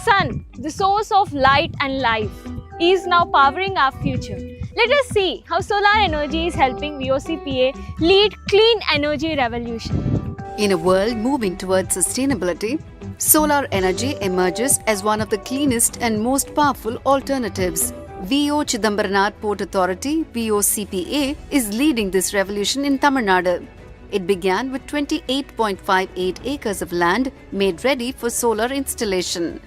Sun, the source of light and life, is now powering our future. Let us see how solar energy is helping VOCPA lead clean energy revolution. In a world moving towards sustainability, solar energy emerges as one of the cleanest and most powerful alternatives. VO Chidambaranath Port Authority (VOCPA) is leading this revolution in Tamil Nadu. It began with 28.58 acres of land made ready for solar installation.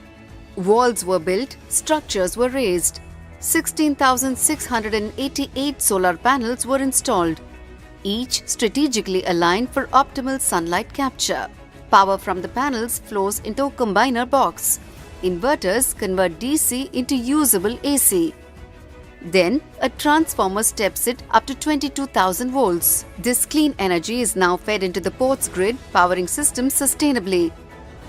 Walls were built, structures were raised. 16,688 solar panels were installed, each strategically aligned for optimal sunlight capture. Power from the panels flows into a combiner box. Inverters convert DC into usable AC. Then, a transformer steps it up to 22,000 volts. This clean energy is now fed into the port's grid, powering systems sustainably.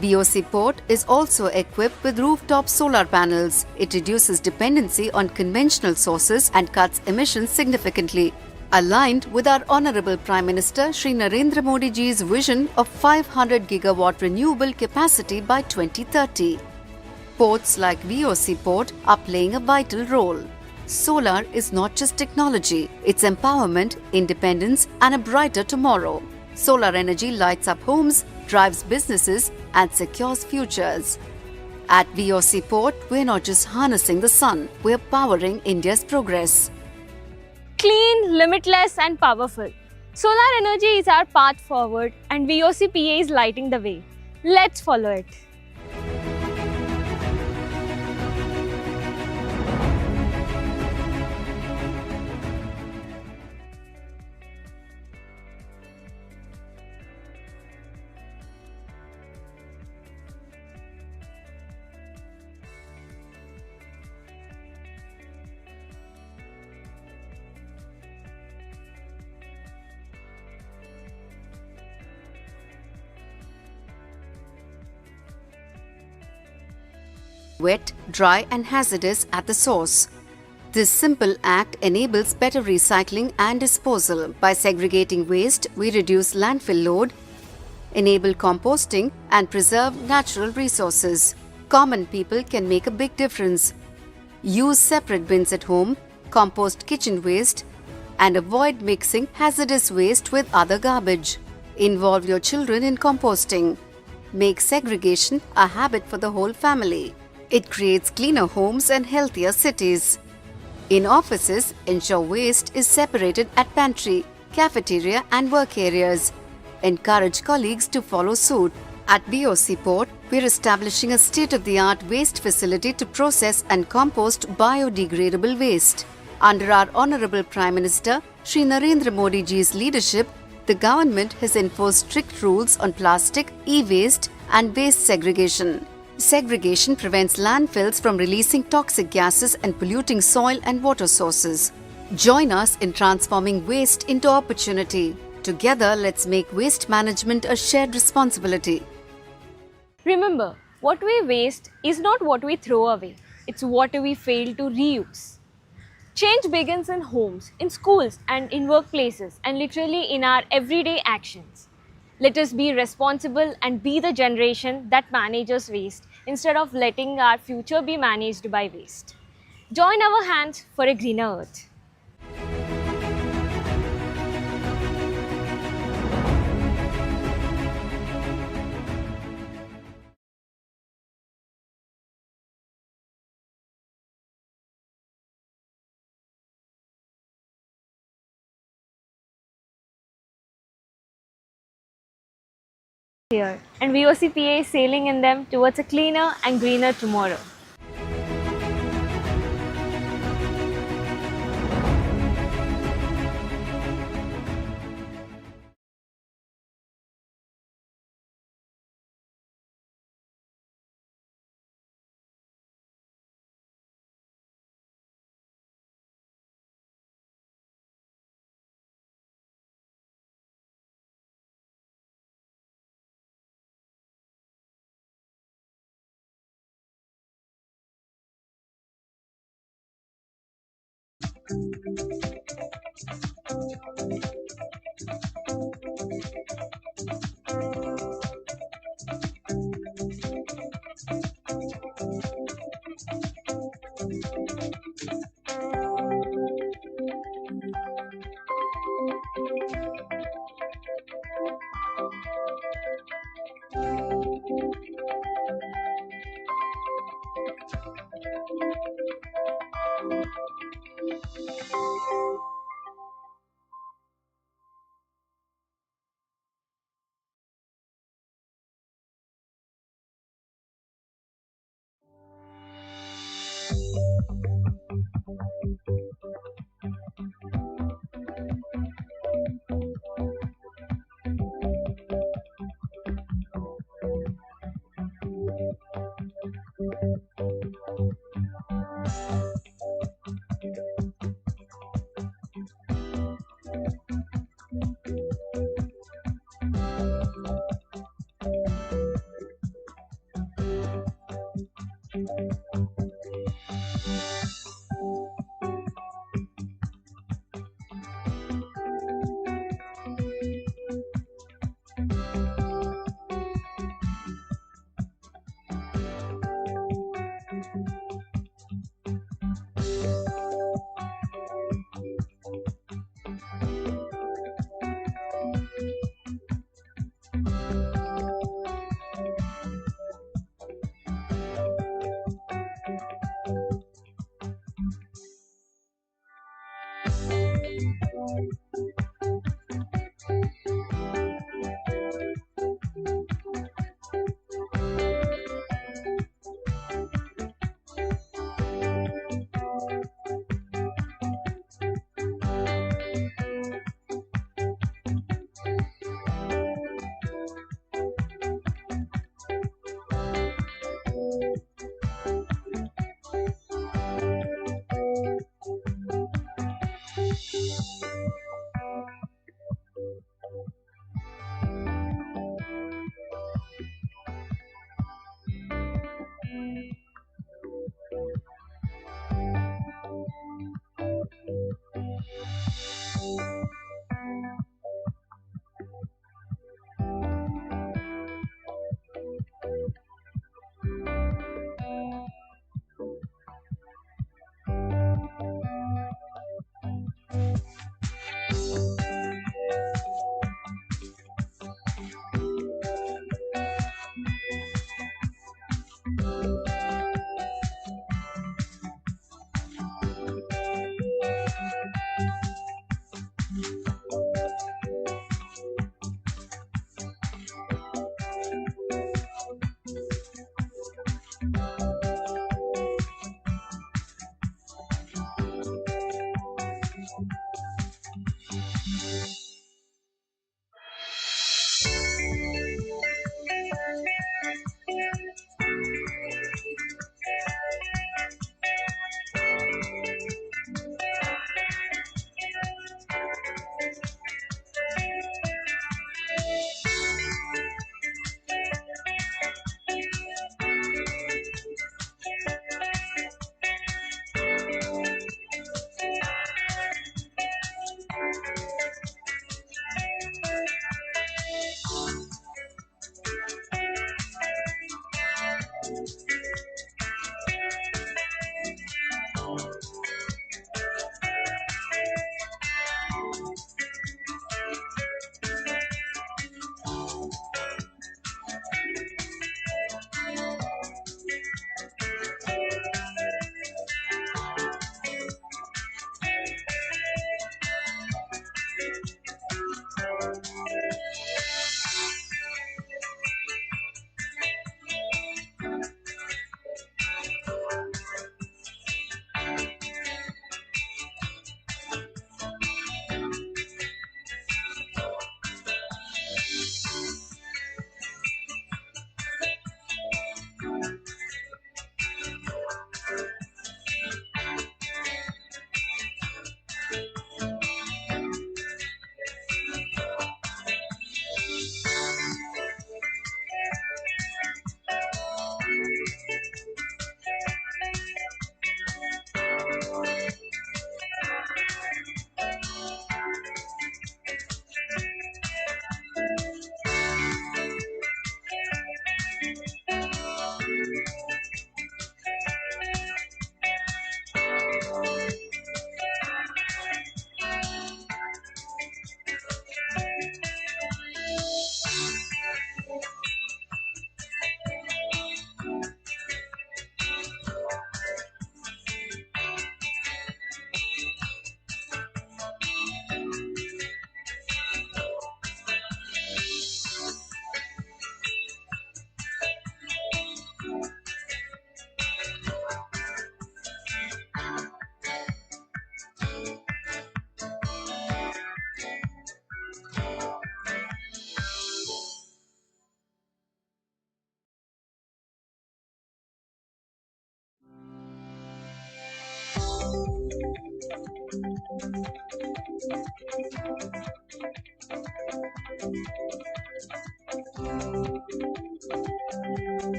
VOC Port is also equipped with rooftop solar panels. It reduces dependency on conventional sources and cuts emissions significantly. Aligned with our Honorable Prime Minister Shri Narendra Modi ji's vision of 500 gigawatt renewable capacity by 2030. Ports like VOC Port are playing a vital role. Solar is not just technology, it's empowerment, independence, and a brighter tomorrow. Solar energy lights up homes, drives businesses, and secures futures. At VOC Port, we're not just harnessing the sun, we're powering India's progress. Clean, limitless, and powerful. Solar energy is our path forward, and VOCPA is lighting the way. Let's follow it. Wet, dry, and hazardous at the source. This simple act enables better recycling and disposal. By segregating waste, we reduce landfill load, enable composting, and preserve natural resources. Common people can make a big difference. Use separate bins at home, compost kitchen waste, and avoid mixing hazardous waste with other garbage. Involve your children in composting. Make segregation a habit for the whole family. It creates cleaner homes and healthier cities. In offices, ensure waste is separated at pantry, cafeteria, and work areas. Encourage colleagues to follow suit. At VOC Port, we're establishing a state-of-the-art waste facility to process and compost biodegradable waste. Under our Honorable Prime Minister Shri Narendra Modi ji's leadership, the government has enforced strict rules on plastic, e-waste, and waste segregation. Segregation prevents landfills from releasing toxic gases and polluting soil and water sources. Join us in transforming waste into opportunity. Together, let's make waste management a shared responsibility. Remember, what we waste is not what we throw away, it's what we fail to reuse. Change begins in homes, in schools, and in workplaces, and literally in our everyday actions. Let us be responsible and be the generation that manages waste instead of letting our future be managed by waste. Join our hands for a greener earth. Here, and VOCPA is sailing in them towards a cleaner and greener tomorrow.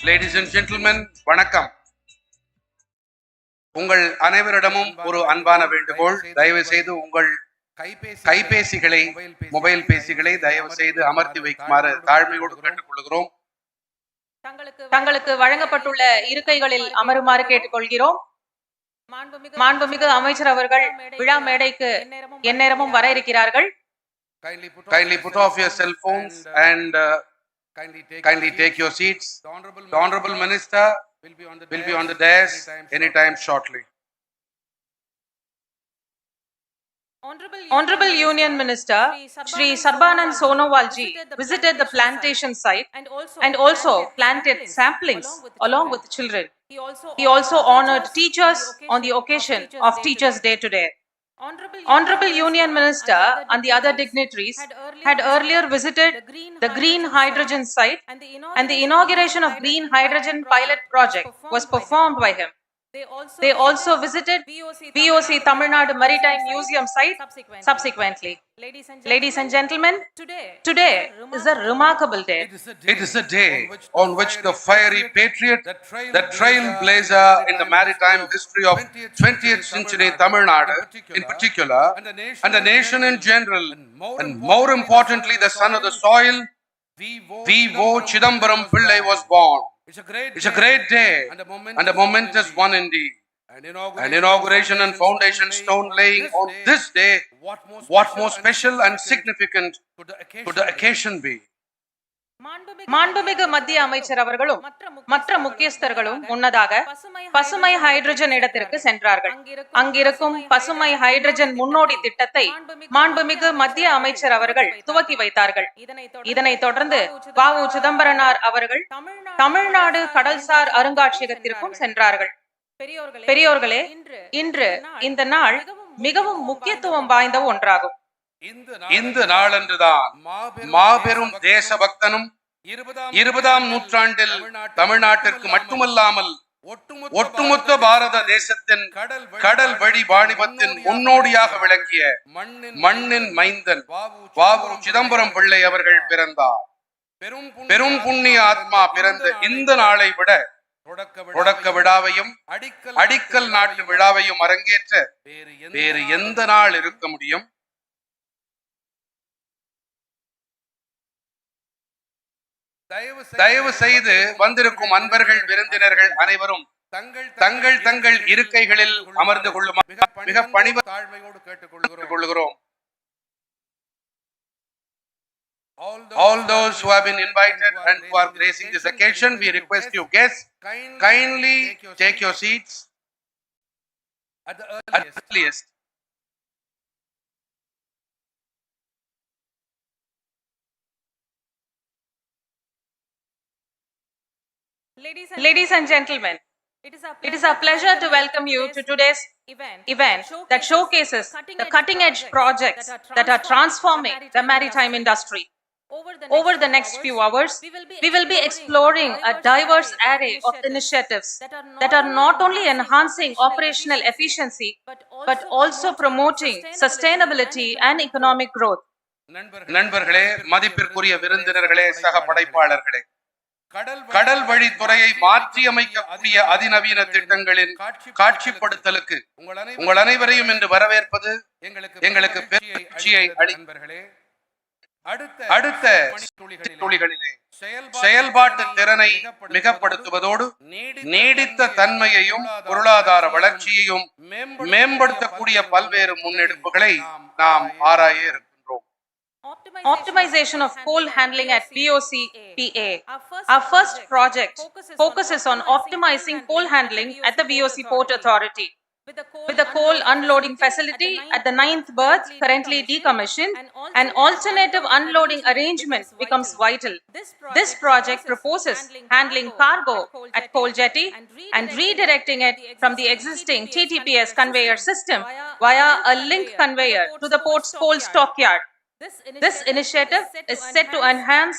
Ladies and gentlemen, வணக்கம். உங்கள் அனைவரிடமும் ஒரு அன்பான வேண்டுகோள். தயவு செய்து உங்கள் கைபேசிகளை, mobile பேசிகளை தயவு செய்து அமர்த்தி வைக்குமாறு தாழ்மையோடு கேட்டுக்கொள்கிறோம். தங்களுக்கு வழங்கப்பட்டுள்ள இருக்கைகளில் அமருமாறு கேட்டுக்கொள்கிறோம். மாண்புமிகு அமைச்சர் அவர்கள் விழா மேடைக்கு எந்நேரமும் வர இருக்கிறார்கள். Kindly put off your cell phones and kindly take your seats. The Honorable Minister will be on the dais anytime shortly. Honorable Union Minister Shri Sarbananda Sonowal ji visited the plantation site and also planted saplings along with children. He also honored teachers on the occasion of Teachers' Day today. Honorable Union Minister and the other dignitaries had earlier visited the green hydrogen site, and the inauguration of green hydrogen pilot project was performed by him. They also visited VOC Tamil Nadu Maritime Museum site subsequently. Ladies and gentlemen, today is a remarkable day. It is a day on which the fiery patriot, the trailblazer in the maritime history of 20th century Tamil Nadu in particular, and the nation in general, and more importantly the son of the soil, V.O. Chidambaram Pillai was born. It's a great day and a momentous one indeed. An inauguration and foundation stone laying on this day, what more special and significant could the occasion be? மாண்புமிகு மத்திய அமைச்சர் அவர்களும் மற்ற முக்கியஸ்தர்களும் முன்னதாக பசுமை hydrogen இடத்திற்கு சென்றார்கள். அங்கிருக்கும் பசுமை ஹைட்ரஜன் முன்னோடி திட்டத்தை மாண்புமிகு மத்திய அமைச்சர் அவர்கள் துவக்கி வைத்தார்கள். இதனைத் தொடர்ந்து வ.உ. சிதம்பரனார் அவர்கள் தமிழ்நாடு கடல்சார் அருங்காட்சியகத்திற்கும் சென்றார்கள். பெரியோர்களே, இன்று இந்த நாள் மிகவும் முக்கியத்துவம் வாய்ந்த ஒன்றாகும். இந்த நாளன்றுதான் மாபெரும் தேசபக்தனும் 20ஆம் நூற்றாண்டில் தமிழ்நாட்டிற்கு மட்டுமல்லாமல் ஒட்டுமொத்த பாரத தேசத்தின் கடல் வழி வாணிபத்தின் முன்னோடியாக விளங்கிய மண்ணின் மைந்தன் வ.உ. சிதம்பரம் பிள்ளை அவர்கள் பிறந்தார். பெரும் புண்ணிய ஆத்மா பிறந்த இந்த நாளை விட தொடக்க விழாவையும் அடிக்கல் நாட்டு விழாவையும் அரங்கேற்ற வேறு எந்த நாள் இருக்க முடியும்? தயவு செய்து வந்திருக்கும் அன்பர்கள், விருந்தினர்கள் அனைவரும் தங்கள் இருக்கைகளில் அமர்ந்து கொள்ளுமாறு மிக பணிவு தாழ்மையோடு கேட்டுக்கொள்கிறோம். All those who have been invited and who are gracing this occasion, we request you guests kindly take your seats at the earliest. Ladies and gentlemen, it is a pleasure to welcome you to today's event that showcases the cutting-edge projects that are transforming the maritime industry. Over the next few hours, we will be exploring a diverse array of initiatives that are not only enhancing operational efficiency, but also promoting sustainability and economic growth. நண்பர்களே, மதிப்பிற்குரிய விருந்தினர்களே, சக படைப்பாளர்களே, கடல் வழி துறையை மாற்றியமைக்கக்கூடிய அதிநவீன திட்டங்களின் காட்சிப்படுத்தலுக்கு உங்கள் அனைவரையும் இன்று வரவேற்பது எங்களுக்கு பெருமையை அளிக்கிறது. அடுத்த துளிகளிலே செயல்பாட்டு திறனை மிகப்படுத்துவதோடு நீடித்த தன்மையையும் பொருளாதார வளர்ச்சியையும் மேம்படுத்தக்கூடிய பல்வேறு முன்னெடுப்புகளை நாம் ஆராய இருக்கின்றோம். Optimization of coal handling at VOC PA. Our first project focuses on optimizing coal handling at the VOC Port Authority. With the coal unloading facility at the 9th berth currently decommissioned, an alternative unloading arrangement becomes vital. This project proposes handling cargo at coal jetty and redirecting it from the existing TTPS conveyor system via a link conveyor to the port's coal stockyard. This initiative is set to enhance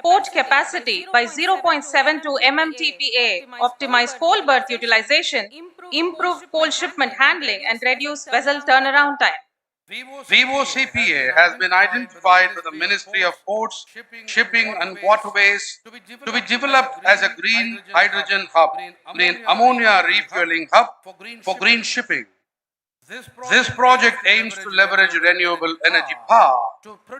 port capacity by 0.72 MMTPA, optimize coal berth utilization, improve coal shipment handling, and reduce vessel turnaround time. VOCPA has been identified by the Ministry of Ports, Shipping and Waterways to be developed as a green hydrogen hub, green ammonia refueling hub for green shipping. This project aims to leverage renewable energy power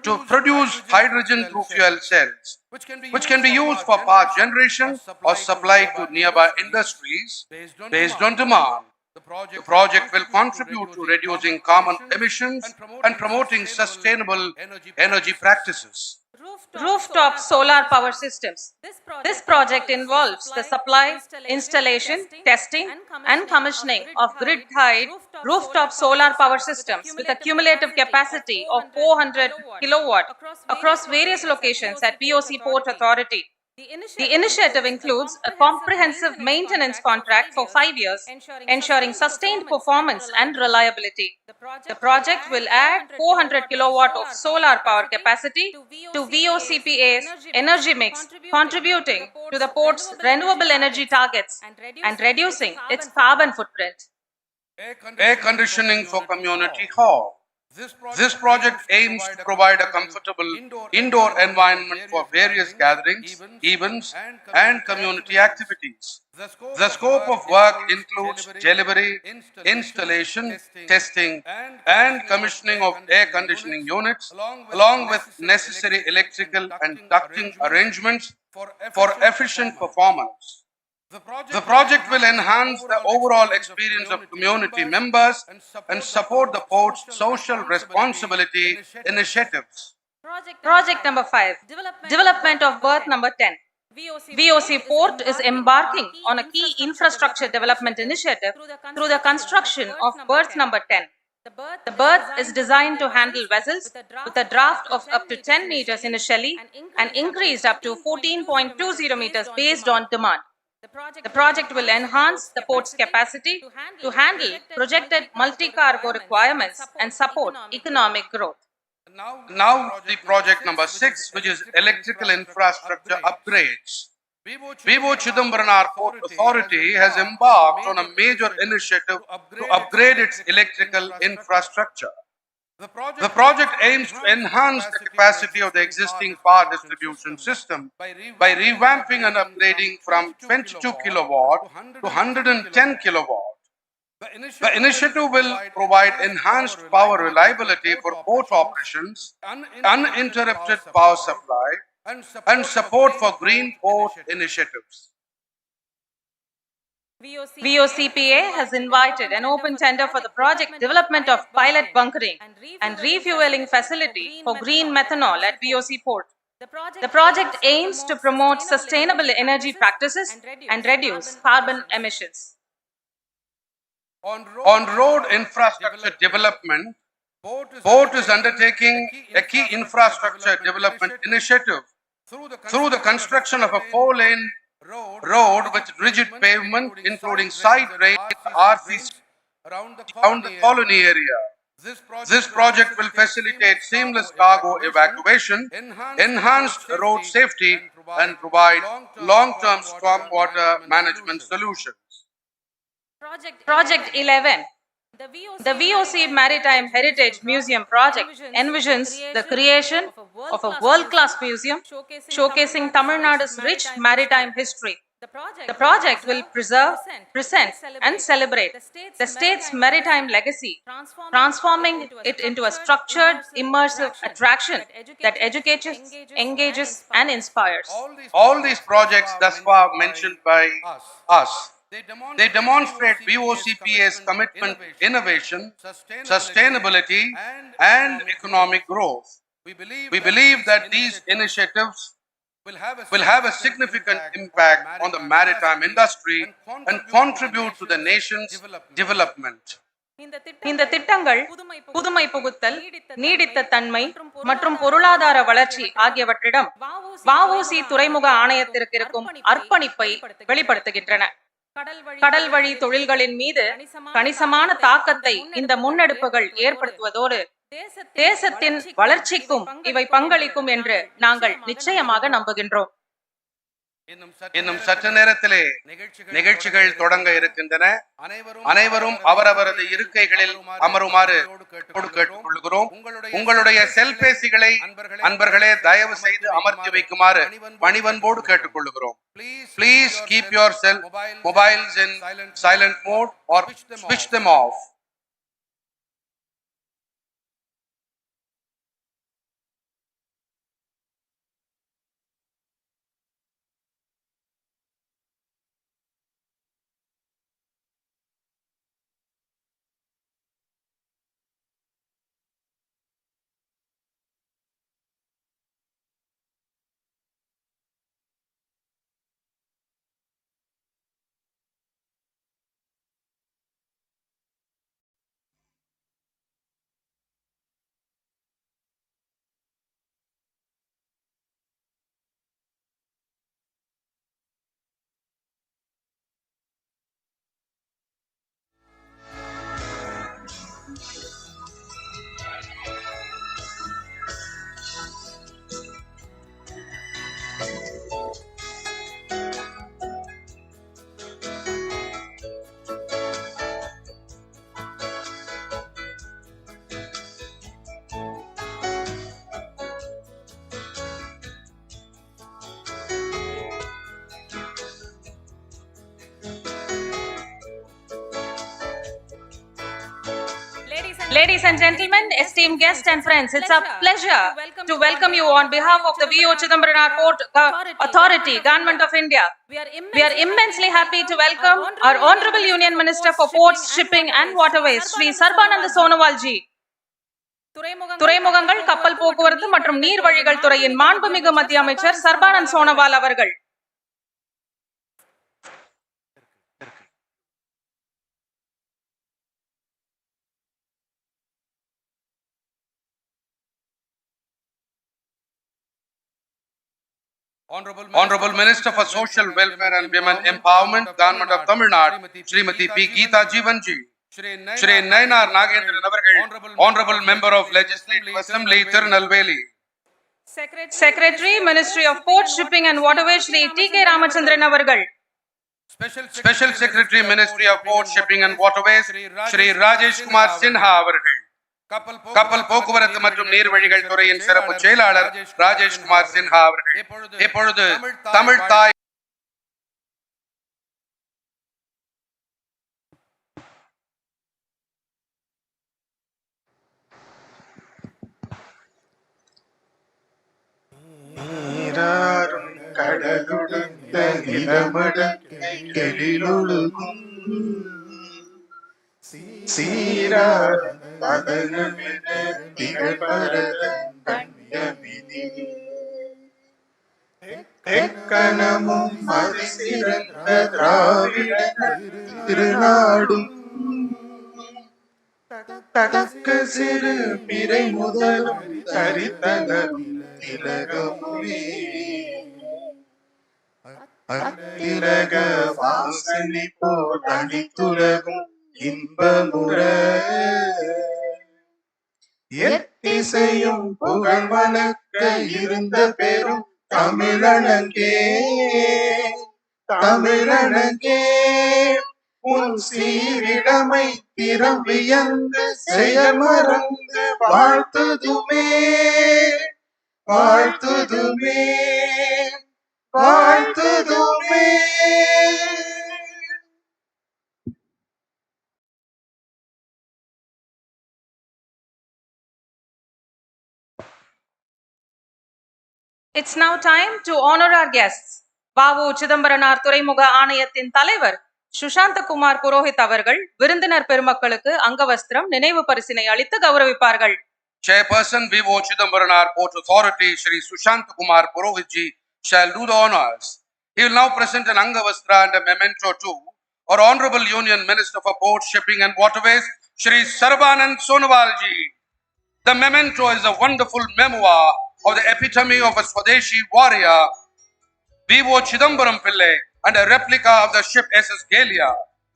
to produce hydrogen through fuel cells, which can be used for power generation or supplied to nearby industries based on demand. The project will contribute to reducing carbon emissions and promoting sustainable energy practices. Rooftop solar power systems. This project involves the supply, installation, testing, and commissioning of grid-tied rooftop solar power systems with a cumulative capacity of 400 kilowatt across various locations at VOC Port Authority. The initiative includes a comprehensive maintenance contract for 5 years, ensuring sustained performance and reliability. The project will add 400 kilowatt of solar power capacity to VOCPA's energy mix, contributing to the port's renewable energy targets and reducing its carbon footprint. Air conditioning for community hall. This project aims to provide a comfortable indoor environment for various gatherings, events, and community activities. The scope of work includes delivery, installation, testing, and commissioning of air conditioning units, along with necessary electrical and ducting arrangements for efficient performance. The project will enhance the overall experience of community members and support the port's social responsibility initiatives. Project number 5. Development of berth number 10. VOC Port is embarking on a key infrastructure development initiative through the construction of berth number 10. The berth is designed to handle vessels with a draft of up to 10 meters initially and increased up to 14.20 meters based on demand. The project will enhance the port's capacity to handle projected multi-cargo requirements and support economic growth. Now the project number 6, which is electrical infrastructure upgrades. VO Chidambaram Port Authority has embarked on a major initiative to upgrade its electrical infrastructure. The project aims to enhance the capacity of the existing power distribution system by revamping and upgrading from 22 kilowatt to 110 kilowatt. The initiative will provide enhanced power reliability for port operations, uninterrupted power supply, and support for green port initiatives. VOCPA has invited an open tender for the project development of pilot bunkering and refueling facility for green methanol at VOC Port. The project aims to promote sustainable energy practices and reduce carbon emissions. On road infrastructure development, Port is undertaking a key infrastructure development initiative through the construction of a 4-lane road with rigid pavement, including side rails, RCs around the colony area. This project will facilitate seamless cargo evacuation, enhanced road safety, and provide long-term stormwater management solutions. Project 11. The VOC Maritime Heritage Museum project envisions the creation of a world-class museum showcasing Tamil Nadu's rich maritime history. The project will preserve, present, and celebrate the state's maritime legacy, transforming it into a structured, immersive attraction that educates, engages, and inspires. All these projects thus far mentioned by us, they demonstrate VOCPA's commitment to innovation, sustainability, and economic growth. We believe that these initiatives will have a significant impact on the maritime industry and contribute to the nation's development. இந்த திட்டங்கள் புதுமை புகுத்தல், நீடித்த தன்மை மற்றும் பொருளாதார வளர்ச்சி ஆகியவற்றிடம் வஉசி துறைமுக ஆணையத்திற்கு இருக்கும் அர்ப்பணிப்பை வெளிப்படுத்துகின்றன. கடல் வழி தொழில்களின் மீது கணிசமான தாக்கத்தை இந்த முன்னெடுப்புகள் ஏற்படுத்துவதோடு தேசத்தின் வளர்ச்சிக்கும் இவை பங்களிக்கும் என்று நாங்கள் நிச்சயமாக நம்புகின்றோம். இன்னும் சற்று நேரத்திலே நிகழ்ச்சிகள் தொடங்க இருக்கின்றன. அனைவரும் அவரவரது இருக்கைகளில் அமருமாறு கேட்டுக்கொள்கிறோம். உங்களுடைய செல்பேசிகளை அன்பர்களே தயவு செய்து அமர்த்தி வைக்குமாறு பணிவன்போடு கேட்டுக்கொள்கிறோம். Please keep your mobiles in silent mode or switch them off. Ladies and gentlemen, esteemed guests and friends, it's our pleasure to welcome you on behalf of the V.O. Chidambaran Port Authority, Government of India. We are immensely happy to welcome our Honorable Union Minister for Ports, Shipping and Waterways, Shri Sarbananda Sonowal ji. துறைமுகங்கள், கப்பல் போக்குவரத்து மற்றும் நீர்வழிகள் துறையின் மாண்புமிகு மத்திய அமைச்சர் சர்பானந்த் சோனோவால் அவர்கள். Honorable Minister for Social Welfare and Women Empowerment, Government of Tamil Nadu, Srimati P. Geeta Jeevanji. Shri Nainar Nagendran avargal, Honorable Member of Legislative Assembly, Tirunelveli. Secretary, Ministry of Ports, Shipping and Waterways, Shri T.K. Ramachandran avargal. Special Secretary, Ministry of Ports, Shipping and Waterways, Shri Rajesh Kumar Sinha avargal. கப்பல் போக்குவரத்து மற்றும் நீர்வழிகள் துறையின் சிறப்பு செயலாளர் ராஜேஷ் குமார் சின்ஹா அவர்கள் இப்பொழுது தமிழ் தாய் நீராறும் கடலுடுத்த நிலமடலிலொழுகும் சீரார் பதனமென திகழ்பரதன் கண்யமிதி தெக்கணமும் மதிசிறந்த திராவிட திருநாடும் தக்க சிறு பிறை முதலும் தரித்தனரும் திலகமுமே அத்திலக வாசனை போல் அணித்துலகும் இன்பமுற எத்திசையும் புகழ் வணக்க இருந்த பெரும் தமிழனங்கே தமிழனங்கே உன் சீரிடமை திறம் வியந்து செயமறந்து வாழ்த்துதுமே வாழ்த்துதுமே வாழ்த்துதுமே. It's now time to honor our guests. V.O. Chidambaran துறைமுக ஆணையத்தின் தலைவர் சுஷாந்த குமார் புரோஹித் அவர்கள் விருந்தினர் பெருமக்களுக்கு அங்கவஸ்திரம் நினைவு பரிசினை அளித்து கௌரவிப்பார்கள். Chairperson V.O. Chidambaran Port Authority Shri Sushant Kumar Purohit ji shall do the honors. He will now present an Angavastra and a memento to our Honorable Union Minister for Ports, Shipping and Waterways Shri Sarbananda Sonowal ji. The memento is a wonderful memoir of the epitome of a Swadeshi warrior, V.O. Chidambaram Pillai, and a replica of the ship SS Galia,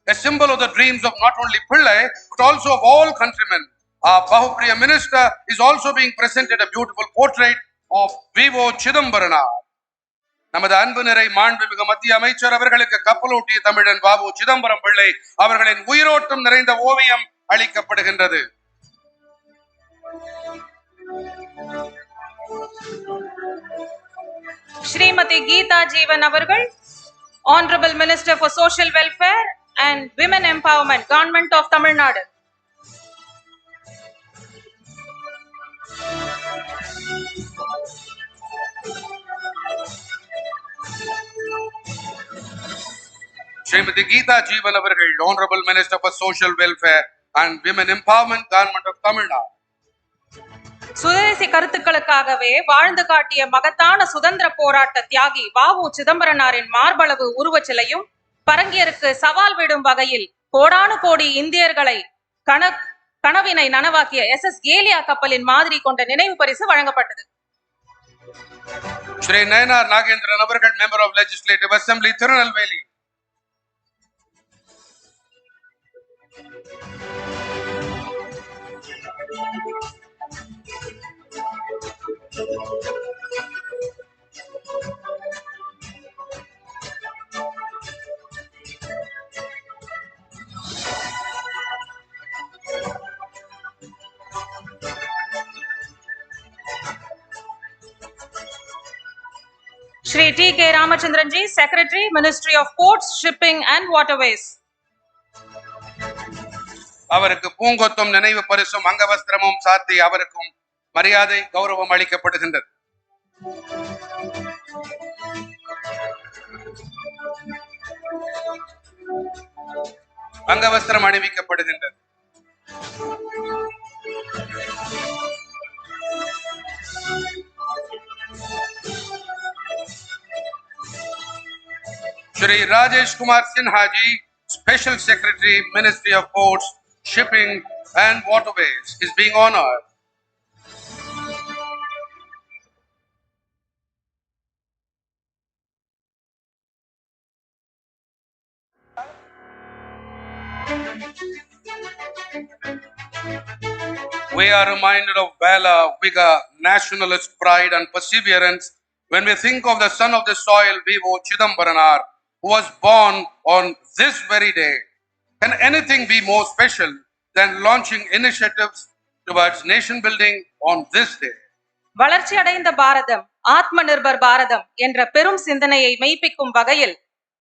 a symbol of the dreams of not only Pillai but also of all countrymen. Our Bahupriya Minister is also being presented a beautiful portrait of V.O. Chidambaran. நமது அன்பு நிறை மாண்புமிகு மத்திய அமைச்சர் அவர்களுக்கு கப்பலோட்டிய தமிழன் பாபு சிதம்பரம் பிள்ளை அவர்களின் உயிரோட்டம் நிறைந்த ஓவியம் அளிக்கப்படுகின்றது. Shrimati Geeta Jeevan avargal, Honorable Minister for Social Welfare and Women Empowerment, Government of Tamil Nadu. Shrimati Geeta Jeevan avargal, Honorable Minister for Social Welfare and Women Empowerment, Government of Tamil Nadu. சுதேசி கருத்துக்களுக்காகவே வாழ்ந்து காட்டிய மகத்தான சுதந்திர போராட்ட தியாகி வாவு சிதம்பரனாரின் மார்பளவு உருவச்சிலையும் பரங்கியருக்கு சவால் விடும் வகையில் கோடானு கோடி இந்தியர்களை கனவினை நனவாக்கிய SS ஏலியா கப்பலின் மாதிரி கொண்ட நினைவு பரிசு வழங்கப்பட்டது. Shri Nayanar Nagendran avargal, Member of Legislative Assembly, Tirunelveli. Shri T.K. Ramachandranji, Secretary, Ministry of Ports, Shipping and Waterways. அவருக்கு பூங்கொத்தும் நினைவு பரிசும் அங்கவஸ்திரமும் சாத்தி அவருக்கும் மரியாதை கௌரவம் அளிக்கப்படுகின்றது. அங்கவஸ்திரம் அணிவிக்கப்படுகின்றது. Shri Rajesh Kumar Sinha ji, Special Secretary, Ministry of Ports, Shipping and Waterways, is being honored. We are reminded of valor, vigor, nationalist pride and perseverance when we think of the son of the soil, Vivo Chidambaranar, who was born on this very day. Can anything be more special than launching initiatives towards nation building on this day? வளர்ச்சி அடைந்த பாரதம், ஆத்ம நிர்பர் பாரதம் என்ற பெரும் சிந்தனையை மெய்ப்பிக்கும் வகையில்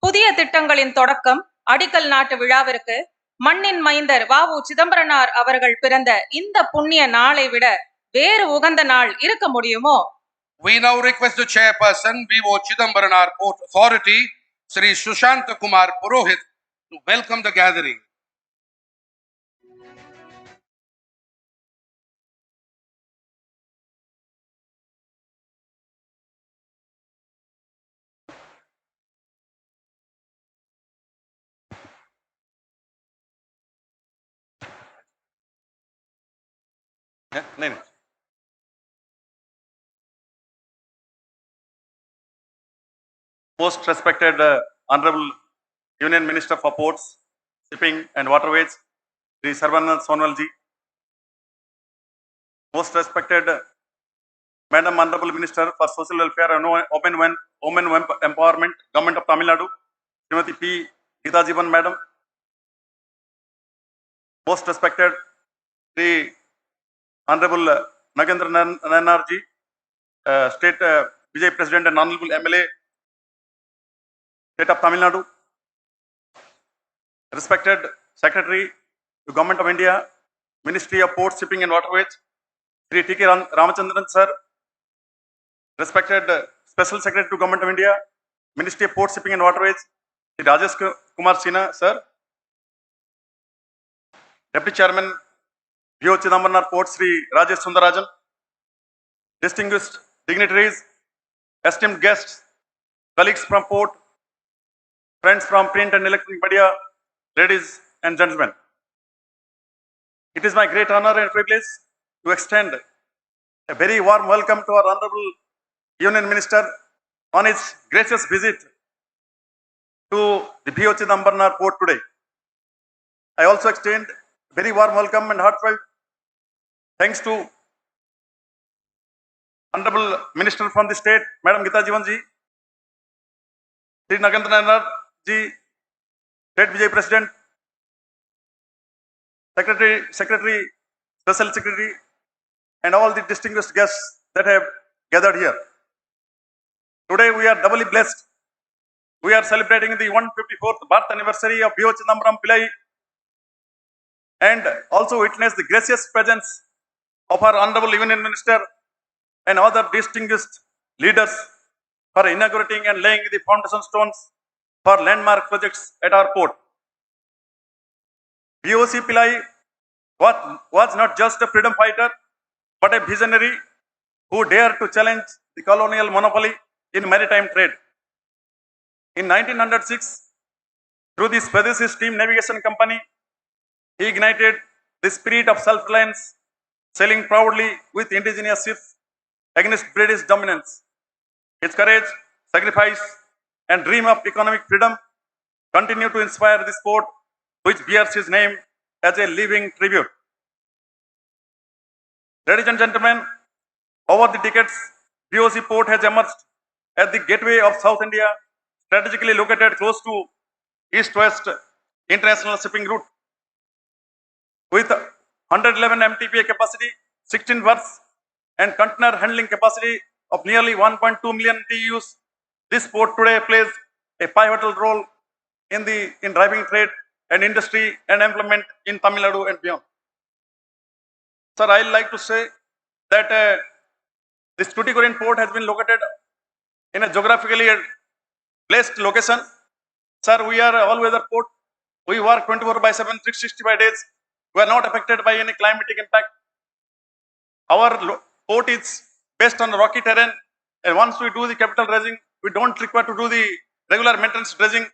புதிய திட்டங்களின் தொடக்கம் அடிக்கல் நாட்டு விழாவிற்கு மண்ணின் மைந்தர் வாவு சிதம்பரனார் அவர்கள் பிறந்த இந்த புண்ணிய நாளை விட வேறு உகந்த நாள் இருக்க முடியுமோ? We now request the chairperson, Vivo Chidambaranar Port Authority, Shri Sushanta Kumar Purohit, to welcome the gathering. Most respected Honorable Union Minister for Ports, Shipping and Waterways, Shri Sarbananda Sonowal ji. Most respected Madam Honorable Minister for Social Welfare and Women Empowerment, Government of Tamil Nadu, Shrimati P. Geeta Jeevan Madam. Most respected Shri Honorable Nagendra Nayanar ji, State Vijay President and Honorable MLA, State of Tamil Nadu. Respected Secretary to Government of India, Ministry of Ports, Shipping and Waterways, Shri T.K. Ramachandran sir. Respected Special Secretary to Government of India, Ministry of Ports, Shipping and Waterways, Shri Rajesh Kumar Sinha sir. Deputy Chairman, V.O. Chidambaranar Port, Shri Rajesh Sundarajan. Distinguished dignitaries, esteemed guests, colleagues from Port, friends from print and electronic media, ladies and gentlemen. It is my great honor and privilege to extend a very warm welcome to our Honorable Union Minister on his gracious visit to the V.O. Chidambaranar Port today. I also extend a very warm welcome and heartfelt thanks to Honorable Minister from the state, Madam Geeta Jeevan ji, Shri Nagendra ji, State Vijay President, Secretary, Special Secretary, and all the distinguished guests that have gathered here. Today we are doubly blessed. We are celebrating the 154th birth anniversary of B.O. Chidambaram Pillai and also witness the gracious presence of our Honorable Union Minister and other distinguished leaders for inaugurating and laying the foundation stones for landmark projects at our port. B.O.C. Pillai was not just a freedom fighter, but a visionary who dared to challenge the colonial monopoly in maritime trade. In 1906, through the Swadeshi Steam Navigation Company, he ignited the spirit of self-reliance, sailing proudly with indigenous ships against British dominance. His courage, sacrifice, and dream of economic freedom continue to inspire this port, which bears his name as a living tribute. Ladies and gentlemen, over the decades, BOC port has emerged as the gateway of South India, strategically located close to east-west international shipping route. With 111 MTPA capacity, 16 berths, and container handling capacity of nearly 1.2 million TEUs, this port today plays a pivotal role in driving trade and industry and employment in Tamil Nadu and beyond. Sir, I like to say that this Tuticorin port has been located in a geographically placed location. Sir, we are a all-weather port. We work 24/7, 365 days. We are not affected by any climatic impact. Our port is based on rocky terrain, and once we do the capital raising, we don't require to do the regular maintenance dredging.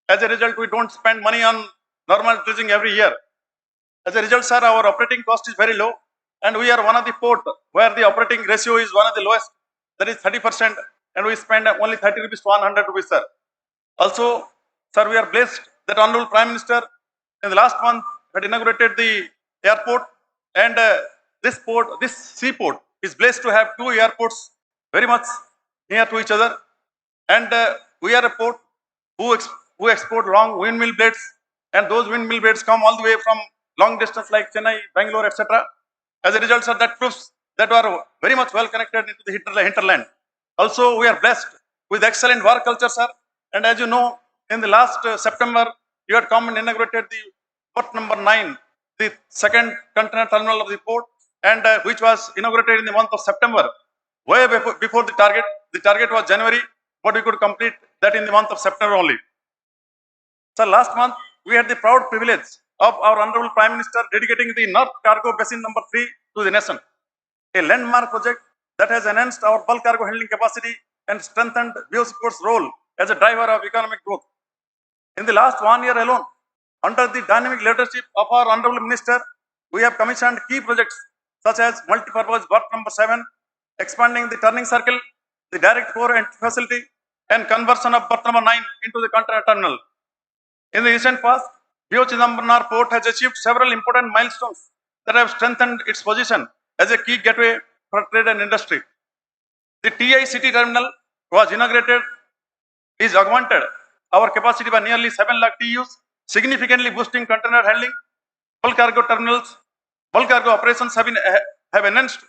As a result, we don't spend money on normal dredging every year. As a result, sir, our operating cost is very low, and we are one of the port where the operating ratio is one of the lowest, that is 30%, and we spend only 30 rupees to 100 rupees, sir. Also, sir, we are blessed that Honorable Prime Minister in the last month had inaugurated the airport, and this seaport is blessed to have two airports very much near to each other, and we are a port who export long windmill blades, and those windmill blades come all the way from long distance like Chennai, Bangalore, etc. As a result, sir, that proves that we are very much well connected into the hinterland. Also, we are blessed with excellent work culture, sir. And as you know, in the last September, you had come and inaugurated the port number 9, the second container terminal of the port, and which was inaugurated in the month of September, way before the target. The target was January, but we could complete that in the month of September only. Sir, last month, we had the proud privilege of our Honorable Prime Minister dedicating the North Cargo Basin number 3 to the nation, a landmark project that has enhanced our bulk cargo handling capacity and strengthened BOC Port's role as a driver of economic growth. In the last 1 year alone, under the dynamic leadership of our Honorable Minister, we have commissioned key projects such as multi-purpose berth number 7, expanding the turning circle, the direct core entry facility, and conversion of berth number 9 into the container terminal. In the recent past, B.O. Chidambaram Port has achieved several important milestones that have strengthened its position as a key gateway for trade and industry. The TI City Terminal was inaugurated, is augmented our capacity by nearly 7 lakh TEUs, significantly boosting container handling. Bulk cargo terminals, bulk cargo operations have enhanced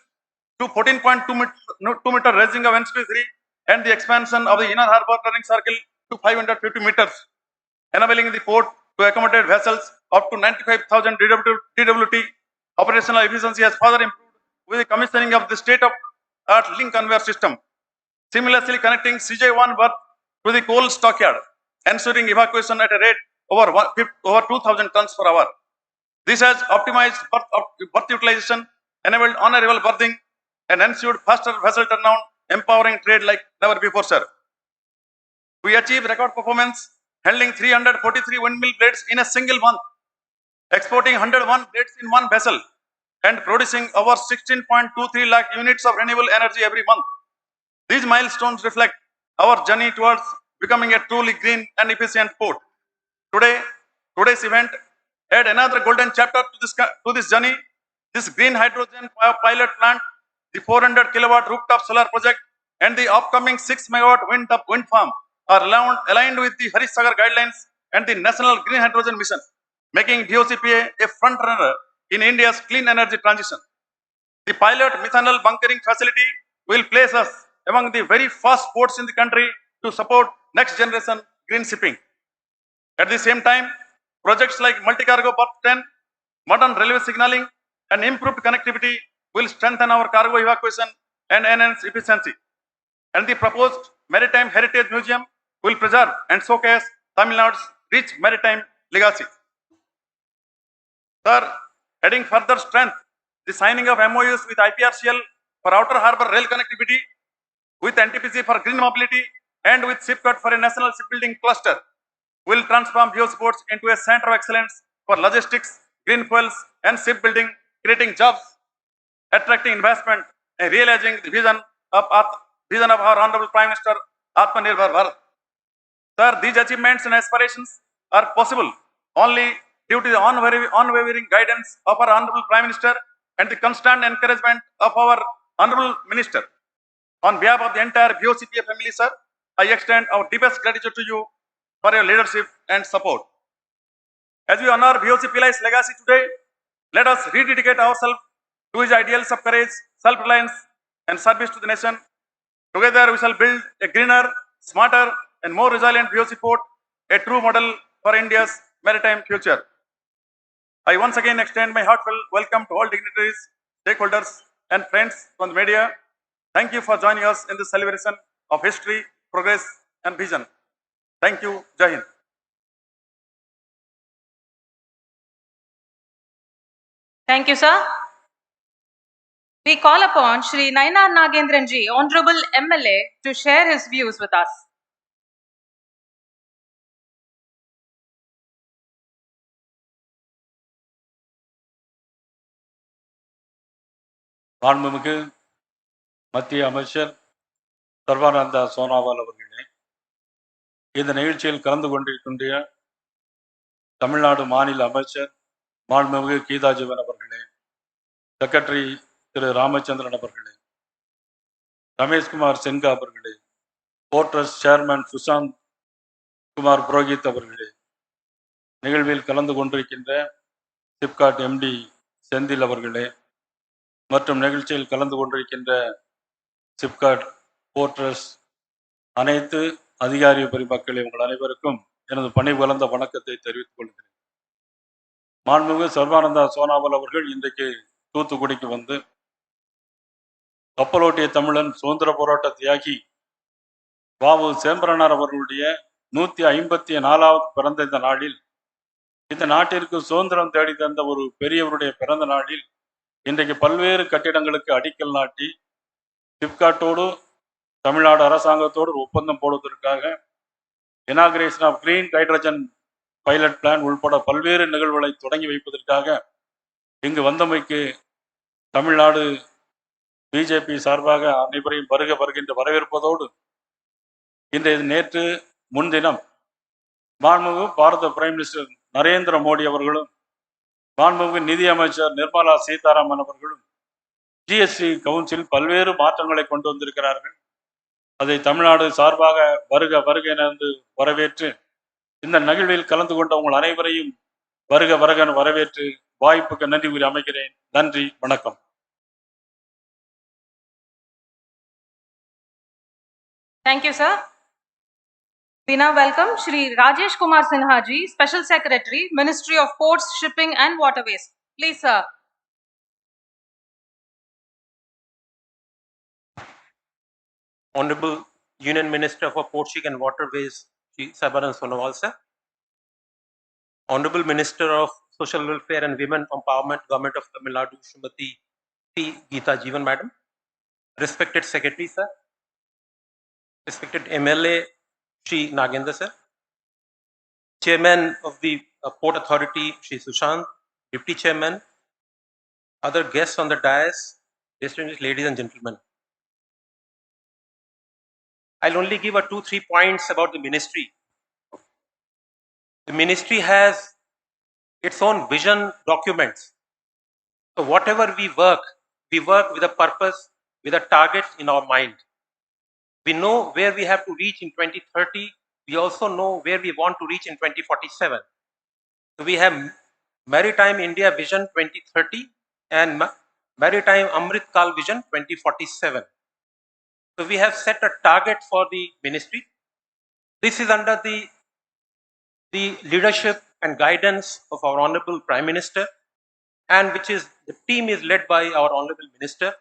to 14.2 meter raising of NCP3 and the expansion of the inner harbour turning circle to 550 meters, enabling the port to accommodate vessels up to 95,000 DWT. Operational efficiency has further improved with the commissioning of the state-of-art link conveyor system, seamlessly connecting CJ1 berth to the coal stockyard, ensuring evacuation at a rate over 2,000 tons per hour. This has optimized berth utilization, enabled on-arrival berthing, and ensured faster vessel turnaround, empowering trade like never before, sir. We achieved record performance, handling 343 windmill blades in a single month, exporting 101 blades in one vessel, and producing over 16.23 lakh units of renewable energy every month. These milestones reflect our journey towards becoming a truly green and efficient port. Today's event add another golden chapter to this journey. This green hydrogen pilot plant, the 400 kilowatt rooftop solar project, and the upcoming 6 megawatt wind farm are aligned with the Harish Sagar guidelines and the National Green Hydrogen Mission, making DOCPA a front runner in India's clean energy transition. The pilot methanol bunkering facility will place us among the very first ports in the country to support next generation green shipping. At the same time, projects like multi-cargo berth 10, modern railway signaling, and improved connectivity will strengthen our cargo evacuation and enhance efficiency. And the proposed Maritime Heritage Museum will preserve and showcase Tamil Nadu's rich maritime legacy. Sir, adding further strength, the signing of MoUs with IPRCL for outer harbour rail connectivity, with NTPC for green mobility, and with SIPCOT for a national shipbuilding cluster will transform VOC ports into a center of excellence for logistics, green fuels, and shipbuilding, creating jobs, attracting investment, and realizing the vision of our Honorable Prime Minister, Atmanirbhar Bharat. Sir, these achievements and aspirations are possible only due to the unwavering guidance of our Honorable Prime Minister and the constant encouragement of our Honorable Minister. On behalf of the entire VOCPA family, sir, I extend our deepest gratitude to you for your leadership and support. As we honor VOCPA's legacy today, let us rededicate ourselves to his ideals of courage, self-reliance, and service to the nation. Together, we shall build a greener, smarter, and more resilient VOC port, a true model for India's maritime future. I once again extend my heartfelt welcome to all dignitaries, stakeholders, and friends from the media. Thank you for joining us in this celebration of history, progress, and vision. Thank you. Jai Hind. Thank you, sir. We call upon Shri Nainar Nagendranji, Honorable MLA, to share his views with us. மாண்புமிகு மத்திய அமைச்சர் சர்பானந்தா சோனாவால் அவர்களே, இந்த நிகழ்ச்சியில் கலந்து கொண்டிருக்கின்ற தமிழ்நாடு மாநில அமைச்சர் மாண்புமிகு கீதா ஜீவன் அவர்களே, செக்ரட்டரி திரு ராமச்சந்திரன் அவர்களே, ரமேஷ்குமார் சென்கா அவர்களே, போர்ட்ரஸ் சேர்மன் சுஷாந்த் குமார் புரோஹித் அவர்களே, நிகழ்வில் கலந்து கொண்டிருக்கின்ற சிப்காட் எம்டி செந்தில் அவர்களே, மற்றும் நிகழ்ச்சியில் கலந்து கொண்டிருக்கின்ற சிப்காட் போர்ட்ரஸ் அனைத்து அதிகாரி பெருமக்களே, உங்கள் அனைவருக்கும் எனது பணி கலந்த வணக்கத்தை தெரிவித்துக் கொள்கிறேன். மாண்புமிகு சர்பானந்தா சோனாவால் அவர்கள் இன்றைக்கு தூத்துக்குடிக்கு வந்து கப்பலோட்டிய தமிழன் சுதந்திர போராட்ட தியாகி வாவு சேம்பரனார் அவர்களுடைய 154வது பிறந்த இந்த நாளில், இந்த நாட்டிற்கு சுதந்திரம் தேடி தந்த ஒரு பெரியவருடைய பிறந்த நாளில் இன்றைக்கு பல்வேறு கட்டிடங்களுக்கு அடிக்கல் நாட்டி சிப்காட்டோடு தமிழ்நாடு அரசாங்கத்தோடு ஒரு ஒப்பந்தம் போடுவதற்காக inauguration of green hydrogen pilot plan உள்பட பல்வேறு நிகழ்வுகளை தொடங்கி வைப்பதற்காக இங்கு வந்தமைக்கு தமிழ்நாடு பிஜேபி சார்பாக அனைவரையும் வருகின்ற வரவேற்பதோடு இன்றைய நேற்று முன்தினம் மாண்புமிகு பாரத பிரைம் மினிஸ்டர் நரேந்திர மோடி அவர்களும் மாண்புமிகு நிதி அமைச்சர் நிர்மலா சீதாராமன் அவர்களும் ஜிஎஸ்டி கவுன்சில் பல்வேறு மாற்றங்களை கொண்டு வந்திருக்கிறார்கள். அதை தமிழ்நாடு சார்பாக வருக என்று வரவேற்று இந்த நிகழ்வில் கலந்து கொண்ட உங்கள் அனைவரையும் வருக வரவேற்று வாய்ப்புக்கு நன்றி கூறி அமைகிறேன். நன்றி, வணக்கம். Thank you, sir. We now welcome Shri Rajesh Kumar Sinha ji, Special Secretary, Ministry of Ports, Shipping and Waterways. Please, sir. Honorable Union Minister for Port, Shipping and Waterways, Shri Sarbananda Sonowal, sir. Honorable Minister of Social Welfare and Women Empowerment, Government of Tamil Nadu, Srimati Geeta Jeevan, Madam. Respected Secretary, sir. Respected MLA, Shri Nagendra, sir. Chairman of the Port Authority, Shri Sushant, Deputy Chairman, other guests on the dais, distinguished ladies and gentlemen. I'll only give 2-3 points about the ministry. The ministry has its own vision documents. So whatever we work with a purpose, with a target in our mind. We know where we have to reach in 2030. We also know where we want to reach in 2047. So we have Maritime India Vision 2030 and Maritime Amrit Kal Vision 2047. So we have set a target for the ministry. This is under the leadership and guidance of our Honorable Prime Minister, and which is the team is led by our Honorable Minister.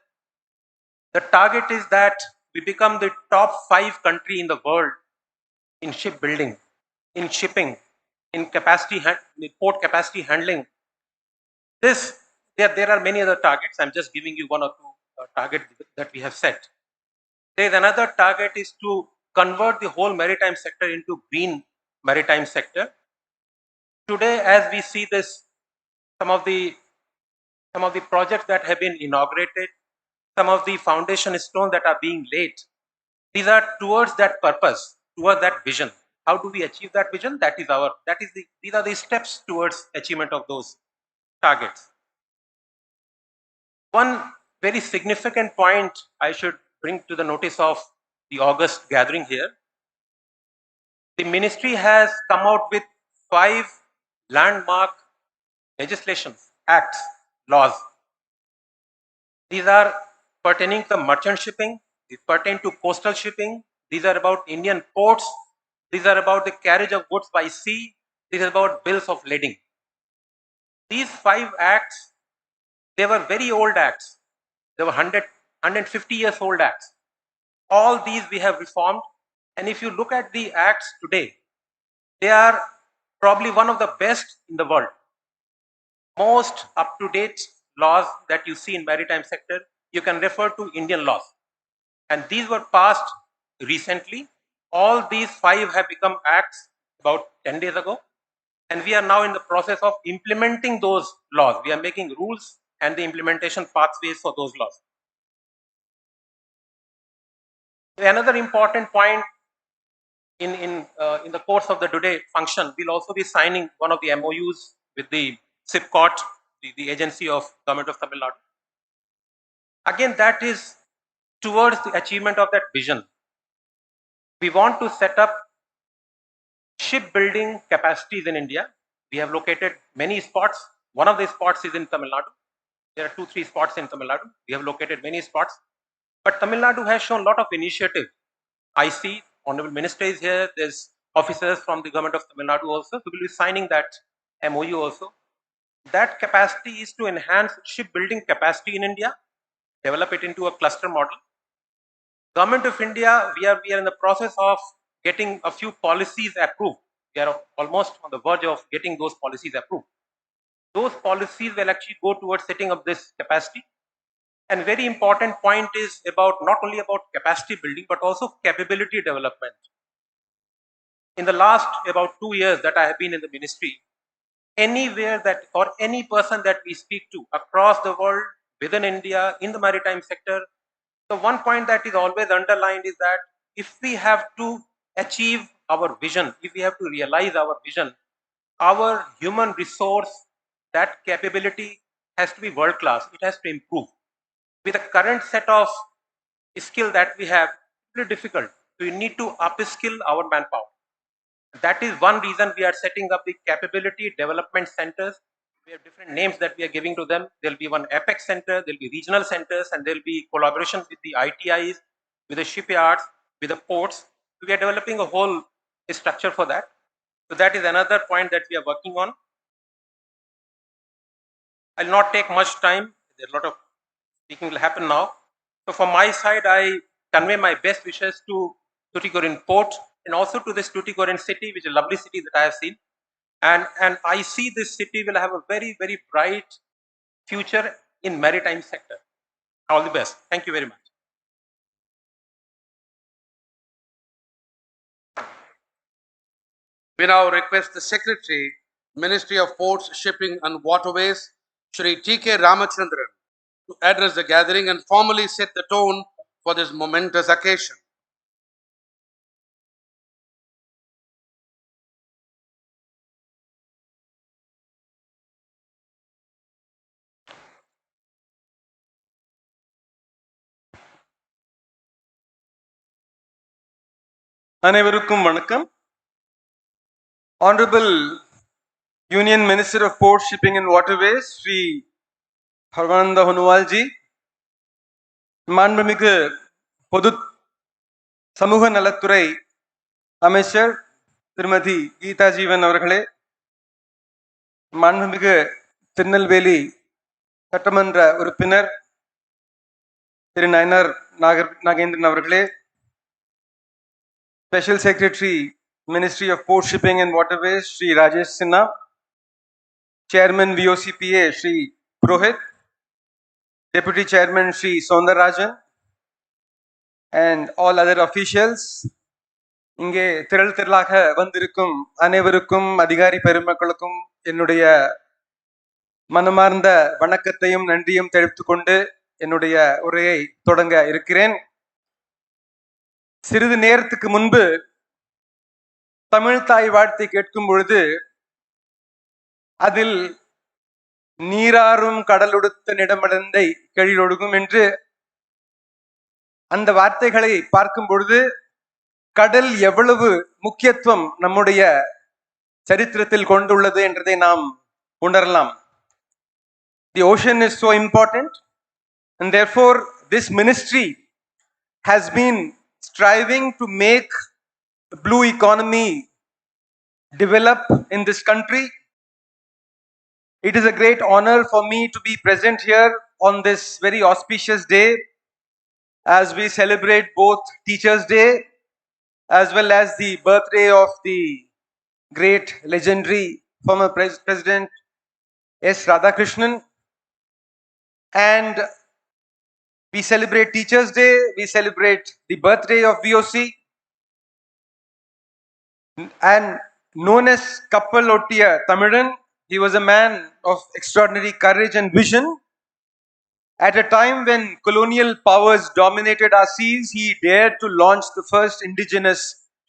The target is that we become the top 5 country in the world in shipbuilding, in shipping, in port capacity handling. There are many other targets. I'm just giving you one or two targets that we have set. There is another target is to convert the whole maritime sector into green maritime sector. Today, as we see this, some of the projects that have been inaugurated, some of the foundation stones that are being laid, these are towards that purpose, towards that vision. How do we achieve that vision? These are the steps towards achievement of those targets. One very significant point I should bring to the notice of the August gathering here. The ministry has come out with 5 landmark legislations, acts, laws. These are pertaining to merchant shipping, these pertain to coastal shipping, these are about Indian ports, these are about the carriage of goods by sea, these are about bills of lading. These 5 acts, they were very old acts. They were 150 years old acts. All these we have reformed, and if you look at the acts today, they are probably one of the best in the world. Most up-to-date laws that you see in maritime sector, you can refer to Indian laws. And these were passed recently. All these 5 have become acts about 10 days ago. And we are now in the process of implementing those laws. We are making rules and the implementation pathways for those laws. Another important point in the course of the today function, we'll also be signing one of the MoUs with the SIPCOT, the agency of Government of Tamil Nadu. Again, that is towards the achievement of that vision. We want to set up shipbuilding capacities in India. We have located many spots. One of the spots is in Tamil Nadu. There are 2-3 spots in Tamil Nadu. We have located many spots. But Tamil Nadu has shown a lot of initiative. I see Honorable Minister is here. There's officers from the Government of Tamil Nadu also who will be signing that MoU also. That capacity is to enhance shipbuilding capacity in India, develop it into a cluster model. Government of India, we are in the process of getting a few policies approved. We are almost on the verge of getting those policies approved. Those policies will actually go towards setting up this capacity. And very important point is about not only about capacity building, but also capability development. In the last about 2 years that I have been in the ministry, anywhere that or any person that we speak to across the world, within India, in the maritime sector, the one point that is always underlined is that if we have to achieve our vision, if we have to realize our vision, our human resource, that capability has to be world class. It has to improve. With the current set of skill that we have, it's very difficult. So we need to upskill our manpower. That is one reason we are setting up the capability development centers. We have different names that we are giving to them. There will be one Apex center, there will be regional centers, and there will be collaboration with the ITIs, with the shipyards, with the ports. We are developing a whole structure for that. So that is another point that we are working on. I'll not take much time. There's a lot of speaking will happen now. So from my side, I convey my best wishes to Tuticorin Port and also to this Tuticorin city, which is a lovely city that I have seen. And I see this city will have a very, very bright future in maritime sector. All the best. Thank you very much. We now request the Secretary, Ministry of Ports, Shipping and Waterways, Shri T.K. Ramachandran, to address the gathering and formally set the tone for this momentous occasion. அனைவருக்கும் வணக்கம். Honorable Union Minister of Port Shipping and Waterways, Shri Sarbananda Hon'ble ji, மாண்புமிகு பொது சமூக நலத்துறை அமைச்சர் திருமதி கீதா ஜீவன் அவர்களே, மாண்புமிகு திருநெல்வேலி சட்டமன்ற உறுப்பினர் திரு நயனார் நாகேந்திரன் அவர்களே, Special Secretary, Ministry of Port Shipping and Waterways, Shri Rajesh Sinha, Chairman VOCPA, Shri Purohit, Deputy Chairman Shri Soundarajan, and all other officials. இங்கே திரளாக வந்திருக்கும் அனைவருக்கும் அதிகாரி பெருமக்களுக்கும் என்னுடைய மனமார்ந்த வணக்கத்தையும் நன்றியும் தெரிவித்துக் கொண்டு என்னுடைய உரையை தொடங்க இருக்கிறேன். சிறிது நேரத்துக்கு முன்பு தமிழ் தாய் வாழ்த்தை கேட்கும் பொழுது அதில் நீராறும் கடலுடுத்த நிடமடந்தை கெழிலொடுகும் என்று அந்த வார்த்தைகளை பார்க்கும் பொழுது கடல் எவ்வளவு முக்கியத்துவம் நம்முடைய சரித்திரத்தில் கொண்டுள்ளது என்றதை நாம் உணரலாம். The ocean is so important, and therefore this ministry has been striving to make the blue economy develop in this country. It is a great honor for me to be present here on this very auspicious day as we celebrate both Teachers' Day as well as the birthday of the great legendary former President S. Radhakrishnan. And we celebrate Teachers' Day, we celebrate the birthday of VOC, and known as Kappal Ottiya Tamilan, he was a man of extraordinary courage and vision. At a time when colonial powers dominated our seas, he dared to launch the first indigenous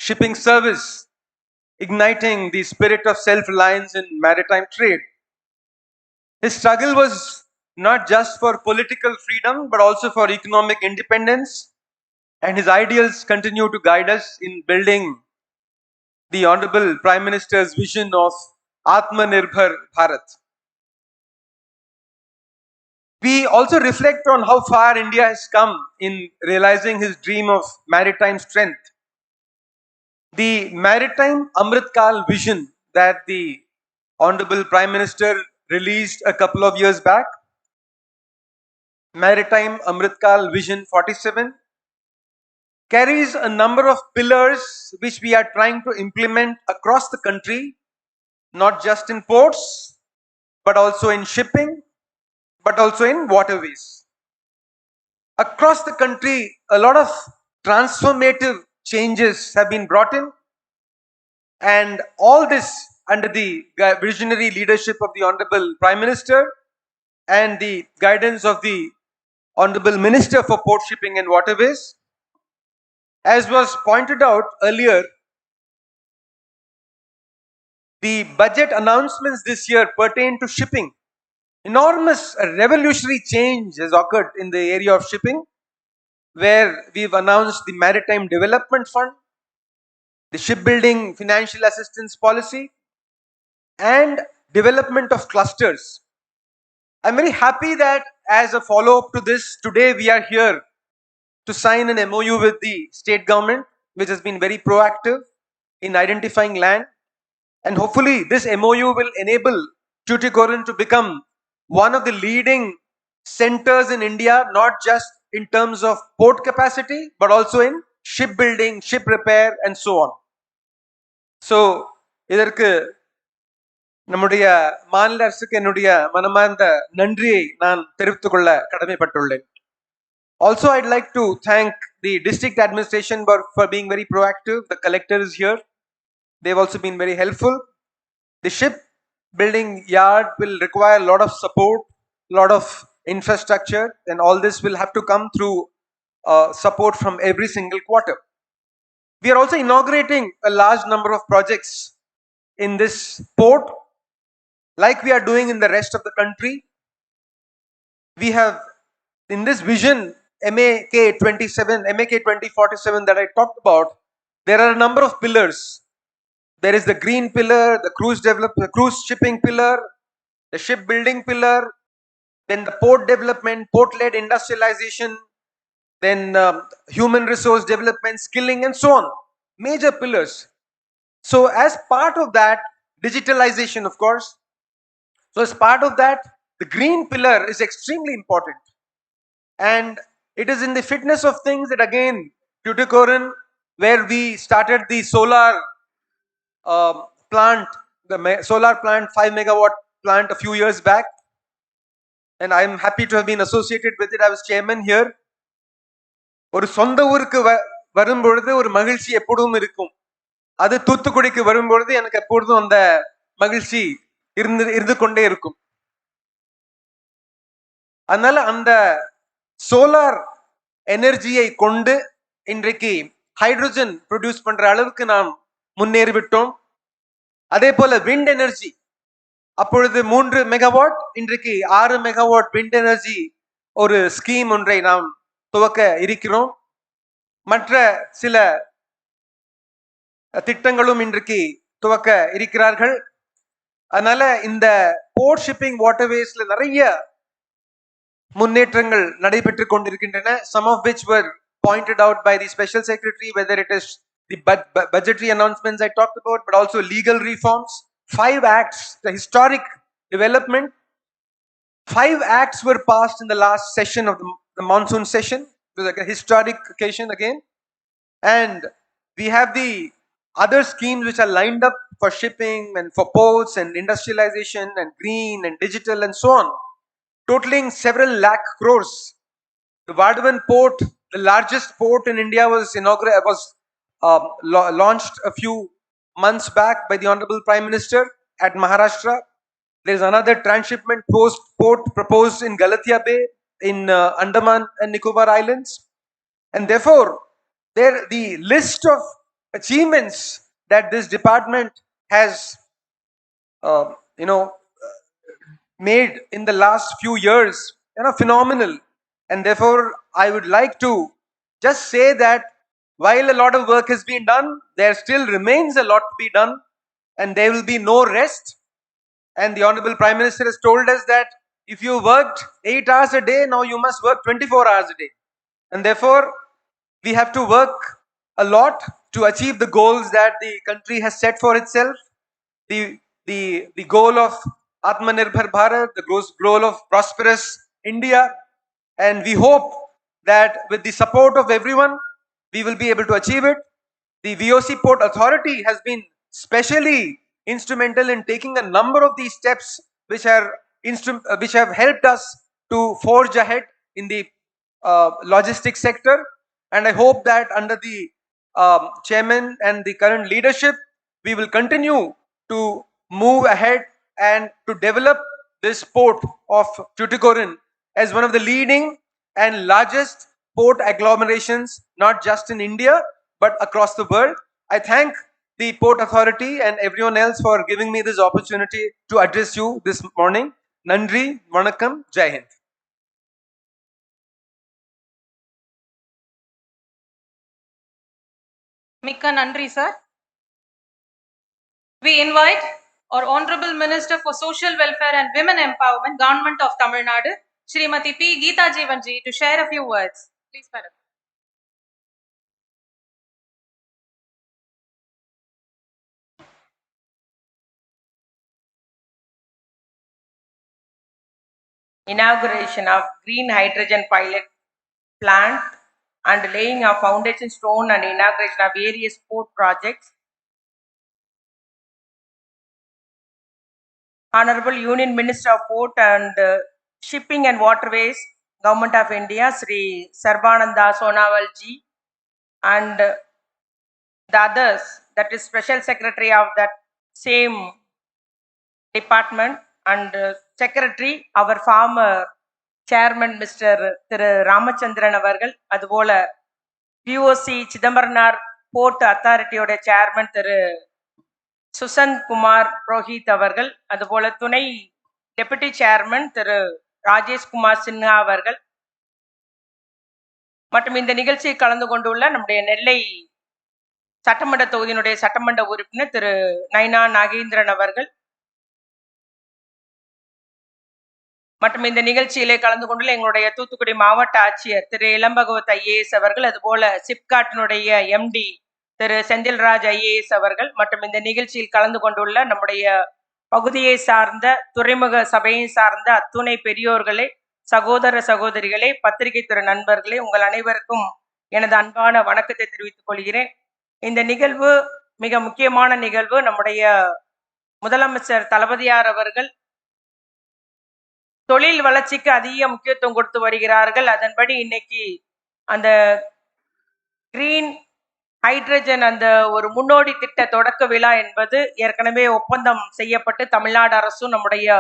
shipping service, igniting the spirit of self-reliance in maritime trade. His struggle was not just for political freedom, but also for economic independence, and his ideals continue to guide us in building the Honorable Prime Minister's vision of Atmanirbhar Bharat. We also reflect on how far India has come in realizing his dream of maritime strength. The Maritime Amritkal vision that the Honorable Prime Minister released a couple of years back, Maritime Amritkal Vision 47, carries a number of pillars which we are trying to implement across the country, not just in ports, but also in shipping, but also in waterways. Across the country, a lot of transformative changes have been brought in, and all this under the visionary leadership of the Honorable Prime Minister and the guidance of the Honorable Minister for Port Shipping and Waterways. As was pointed out earlier, the budget announcements this year pertain to shipping. Enormous revolutionary change has occurred in the area of shipping, where we've announced the Maritime Development Fund, the Shipbuilding Financial Assistance Policy, and development of clusters. I'm very happy that as a follow-up to this, today we are here to sign an MoU with the state government, which has been very proactive in identifying land. And hopefully this MoU will enable Tuticorin to become one of the leading centers in India, not just in terms of port capacity, but also in shipbuilding, ship repair, and so on. So, இதற்கு நம்முடைய மாநில அரசுக்கு என்னுடைய மனமார்ந்த நன்றியை நான் தெரிவித்துக் கொள்ள கடமைப்பட்டுள்ளேன். Also, I'd like to thank the district administration for being very proactive. The collector is here. They've also been very helpful. The shipbuilding yard will require a lot of support, a lot of infrastructure, and all this will have to come through support from every single quarter. We are also inaugurating a large number of projects in this port, like we are doing in the rest of the country. We have, in this vision, MAK 2047 that I talked about, there are a number of pillars. There is the green pillar, the cruise shipping pillar, the shipbuilding pillar, then the port development, port-led industrialization, then human resource development, skilling, and so on. Major pillars. So as part of that, digitalization, of course. So as part of that, the green pillar is extremely important. And it is in the fitness of things that again, Tuticorin, where we started the solar plant, solar plant, 5 megawatt plant a few years back. And I'm happy to have been associated with it. I was chairman here. ஒரு சொந்த ஊருக்கு வரும்பொழுது ஒரு மகிழ்ச்சி எப்பொழுதும் இருக்கும். அது தூத்துக்குடிக்கு வரும்பொழுது எனக்கு எப்பொழுதும் அந்த மகிழ்ச்சி இருந்து கொண்டே இருக்கும். அதனால அந்த சோலார் எனர்ஜியை கொண்டு இன்றைக்கு ஹைட்ரோஜன் ப்ரொடியூஸ் பண்ற அளவுக்கு நாம் முன்னேறிவிட்டோம். அதே போல விண்ட் எனர்ஜி, அப்பொழுது 3 மெகாவாட், இன்றைக்கு 6 மெகாவாட் விண்ட் எனர்ஜி ஒரு ஸ்கீம் ஒன்றை நாம் துவக்க இருக்கிறோம். மற்ற சில திட்டங்களும் இன்றைக்கு துவக்க இருக்கிறார்கள். அதனால இந்த போர்ட் ஷிப்பிங் வாட்டர்வேஸ்ல நிறைய முன்னேற்றங்கள் நடைபெற்று கொண்டிருக்கின்றன. Some of which were pointed out by the special secretary, whether it is the budgetary announcements I talked about, but also legal reforms. 5 acts, the historic development. 5 acts were passed in the last session of the monsoon session. It was like a historic occasion again. And we have the other schemes which are lined up for shipping and for ports and industrialization and green and digital and so on, totaling several lakh crores. The Waterways port, the largest port in India, was launched a few months back by the Honorable Prime Minister at Maharashtra. There is another transshipment port proposed in Galathia Bay in Andaman and Nicobar Islands. And therefore, the list of achievements that this department has made in the last few years are phenomenal. And therefore, I would like to just say that while a lot of work has been done, there still remains a lot to be done, and there will be no rest. And the Honorable Prime Minister has told us that if you worked 8 hours a day, now you must work 24 hours a day. And therefore, we have to work a lot to achieve the goals that the country has set for itself. The goal of Atmanirbhar Bharat, the goal of prosperous India. And we hope that with the support of everyone, we will be able to achieve it. The VOC Port Authority has been specially instrumental in taking a number of these steps which have helped us to forge ahead in the logistics sector. And I hope that under the chairman and the current leadership, we will continue to move ahead and to develop this port of Tuticorin as one of the leading and largest port agglomerations, not just in India, but across the world. I thank the Port Authority and everyone else for giving me this opportunity to address you this morning. Nandri, Vanakkam, Jai Hind. Mikka Nandri, sir. We invite our Honorable Minister for Social Welfare and Women Empowerment, Government of Tamil Nadu, Shrimati P. Geeta Jeevanji, to share a few words. Please, madam. Inauguration of green hydrogen pilot plant and laying of foundation stone and inauguration of various port projects. Honorable Union Minister of Port and Shipping and Waterways, Government of India, Shri Sarbananda Sonowal ji, and the others, that is Special Secretary of that same department, and Secretary, our former Chairman Mr. Thiru Ramachandran avargal, அதுபோல POC Chidambaranar Port Authority ஓட Chairman திரு சுசந்த் குமார் புரோஹித் அவர்கள், அதுபோல துணை deputy chairman திரு ராஜேஷ்குமார் சின்ஹா அவர்கள் மற்றும் இந்த நிகழ்ச்சியில் கலந்து கொண்டுள்ள நம்முடைய நெல்லை சட்டமன்ற தொகுதியினுடைய சட்டமன்ற உறுப்பினர் திரு நைனா நாகேந்திரன் அவர்கள் மற்றும் இந்த நிகழ்ச்சியிலே கலந்து கொண்டுள்ள எங்களுடைய தூத்துக்குடி மாவட்ட ஆட்சியர் திரு இளம்பகவத் IAS அவர்கள், அதுபோல சிப்காட்டினுடைய MD திரு செந்தில்ராஜ் IAS அவர்கள் மற்றும் இந்த நிகழ்ச்சியில் கலந்து கொண்டுள்ள நம்முடைய பகுதியை சார்ந்த துறைமுக சபையை சார்ந்த அத்துணை பெரியோர்களே, சகோதர சகோதரிகளே, பத்திரிகை துறை நண்பர்களே, உங்கள் அனைவருக்கும் எனது அன்பான வணக்கத்தை தெரிவித்துக் கொள்கிறேன். இந்த நிகழ்வு மிக முக்கியமான நிகழ்வு. நம்முடைய முதலமைச்சர் தளபதியார் அவர்கள் தொழில் வளர்ச்சிக்கு அதிக முக்கியத்துவம் கொடுத்து வருகிறார்கள். அதன்படி இன்னைக்கு அந்த கிரீன் ஹைட்ரஜன் அந்த ஒரு முன்னோடி திட்ட தொடக்க விழா என்பது ஏற்கனவே ஒப்பந்தம் செய்யப்பட்டு தமிழ்நாடு அரசும் நம்முடைய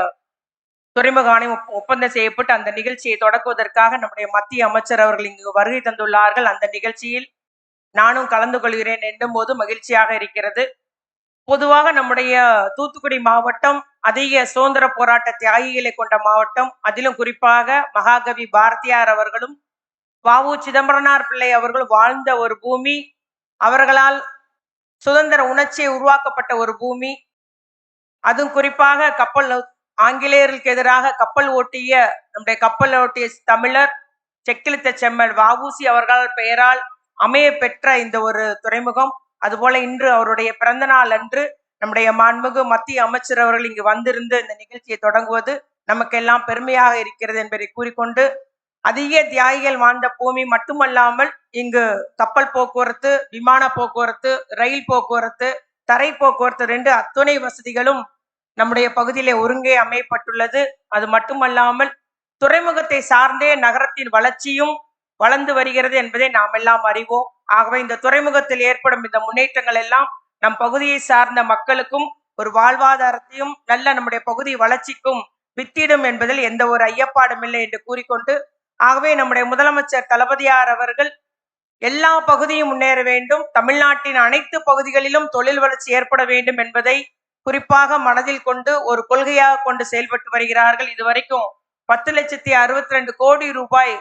துறைமுக ஆணையம் ஒப்பந்தம் செய்யப்பட்டு அந்த நிகழ்ச்சியை தொடக்குவதற்காக நம்முடைய மத்திய அமைச்சர் அவர்கள் இங்கு வருகை தந்துள்ளார்கள். அந்த நிகழ்ச்சியில் நானும் கலந்து கொள்கிறேன் என்னும் போது மகிழ்ச்சியாக இருக்கிறது. பொதுவாக நம்முடைய தூத்துக்குடி மாவட்டம் அதிக சுதந்திர போராட்ட தியாகிகளை கொண்ட மாவட்டம். அதிலும் குறிப்பாக மகாகவி பாரதியார் அவர்களும் வ.உ. சிதம்பரனார் பிள்ளை அவர்கள் வாழ்ந்த ஒரு பூமி, அவர்களால் சுதந்திர உணர்ச்சியை உருவாக்கப்பட்ட ஒரு பூமி. அதுவும் குறிப்பாக ஆங்கிலேயர்களுக்கு எதிராக கப்பல் ஓட்டிய நம்முடைய கப்பல் ஓட்டிய தமிழர் செக்கிழுத்த செம்மல் வ.உ.சி அவர்கள் பெயரால் அமைய பெற்ற இந்த ஒரு துறைமுகம். அதுபோல இன்று அவருடைய பிறந்த நாள் அன்று நம்முடைய மாண்புமிகு மத்திய அமைச்சர் அவர்கள் இங்கு வந்திருந்து இந்த நிகழ்ச்சியை தொடங்குவது நமக்கெல்லாம் பெருமையாக இருக்கிறது என்பதை கூறிக்கொண்டு, அதிக தியாகிகள் வாழ்ந்த பூமி மட்டுமல்லாமல் இங்கு கப்பல் போக்குவரத்து, விமான போக்குவரத்து, ரயில் போக்குவரத்து, தரை போக்குவரத்து அத்துணை வசதிகளும் நம்முடைய பகுதியிலே ஒருங்கே அமையப்பட்டுள்ளது. அது மட்டுமல்லாமல் துறைமுகத்தை சார்ந்தே நகரத்தின் வளர்ச்சியும் வளர்ந்து வருகிறது என்பதை நாம் எல்லாம் அறிவோம். ஆகவே இந்த துறைமுகத்தில் ஏற்படும் இந்த முன்னேற்றங்கள் எல்லாம் நம் பகுதியை சார்ந்த மக்களுக்கும் ஒரு வாழ்வாதாரத்தையும் நல்ல நம்முடைய பகுதி வளர்ச்சிக்கும் வித்திடும் என்பதில் எந்த ஒரு ஐயப்பாடும் இல்லை என்று கூறிக்கொண்டு, ஆகவே நம்முடைய முதலமைச்சர் தளபதியார் அவர்கள் எல்லா பகுதியும் முன்னேற வேண்டும், தமிழ்நாட்டின் அனைத்து பகுதிகளிலும் தொழில் வளர்ச்சி ஏற்பட வேண்டும் என்பதை குறிப்பாக மனதில் கொண்டு ஒரு கொள்கையாக கொண்டு செயல்பட்டு வருகிறார்கள். இதுவரைக்கும் 10,62 கோடி ரூபாய்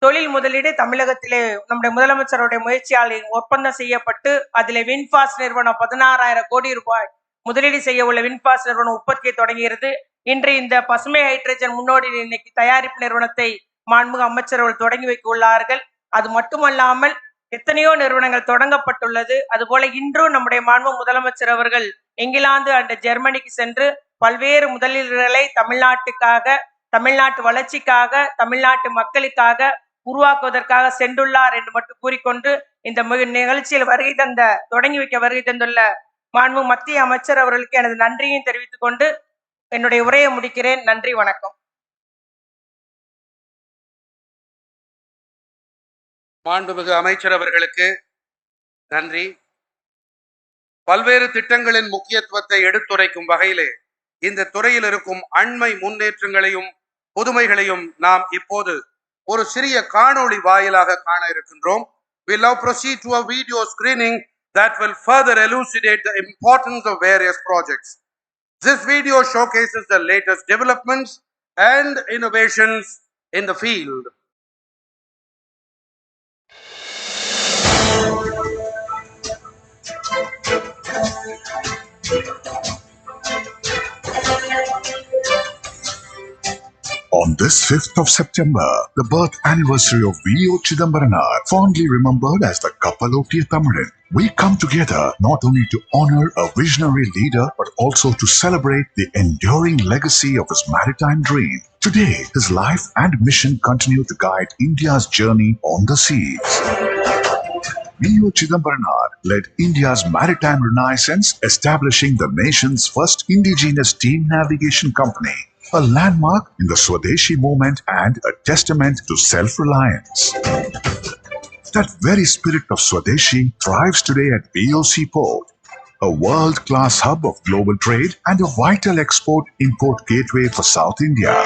தொழில் முதலீடு தமிழகத்திலே நம்முடைய முதலமைச்சருடைய முயற்சியால் ஒப்பந்தம் செய்யப்பட்டு அதிலே வின்பாஸ் நிறுவனம் 16,000 கோடி ரூபாய் முதலீடு செய்ய உள்ள வின்பாஸ் நிறுவனம் உற்பத்தியை தொடங்குகிறது. இன்று இந்த பசுமை ஹைட்ரஜன் முன்னோடி இன்னைக்கு தயாரிப்பு நிறுவனத்தை மாண்புமிகு அமைச்சர் அவர்கள் தொடங்கி வைக்க உள்ளார்கள். அது மட்டுமல்லாமல் எத்தனையோ நிறுவனங்கள் தொடங்கப்பட்டுள்ளது. அதுபோல இன்றும் நம்முடைய மாண்புமிகு முதலமைச்சர் அவர்கள் இங்கிலாந்து அண்ட் ஜெர்மனிக்கு சென்று பல்வேறு முதலீடுகளை தமிழ்நாட்டுக்காக, தமிழ்நாட்டு வளர்ச்சிக்காக, தமிழ்நாட்டு மக்களுக்காக உருவாக்குவதற்காக சென்றுள்ளார் என்று மட்டும் கூறிக்கொண்டு, இந்த நிகழ்ச்சியில் தொடங்கி வைக்க வருகை தந்துள்ள மாண்பு மத்திய அமைச்சர் அவர்களுக்கு எனது நன்றியையும் தெரிவித்துக் கொண்டு என்னுடைய உரையை முடிக்கிறேன். நன்றி, வணக்கம். மாண்புமிகு அமைச்சர் அவர்களுக்கு நன்றி. பல்வேறு திட்டங்களின் முக்கியத்துவத்தை எடுத்துரைக்கும் வகையிலே இந்த துறையில் இருக்கும் அண்மை முன்னேற்றங்களையும் புதுமைகளையும் நாம் இப்போது ஒரு சிறிய காணொளி வாயிலாக காண இருக்கின்றோம். We now proceed to a video screening that will further elucidate the importance of various projects. This video showcases the latest developments and innovations in the field. On this 5th of September, the birth anniversary of V.O. Chidambaranar, fondly remembered as the Kappalotiya Tamilan, we come together not only to honor a visionary leader but also to celebrate the enduring legacy of his maritime dream. Today, his life and mission continue to guide India's journey on the seas. V.O. Chidambaranar led India's maritime renaissance, establishing the nation's first indigenous steam navigation company, a landmark in the Swadeshi movement and a testament to self-reliance. That very spirit of Swadeshi thrives today at VOC Port, a world-class hub of global trade and a vital export-import gateway for South India.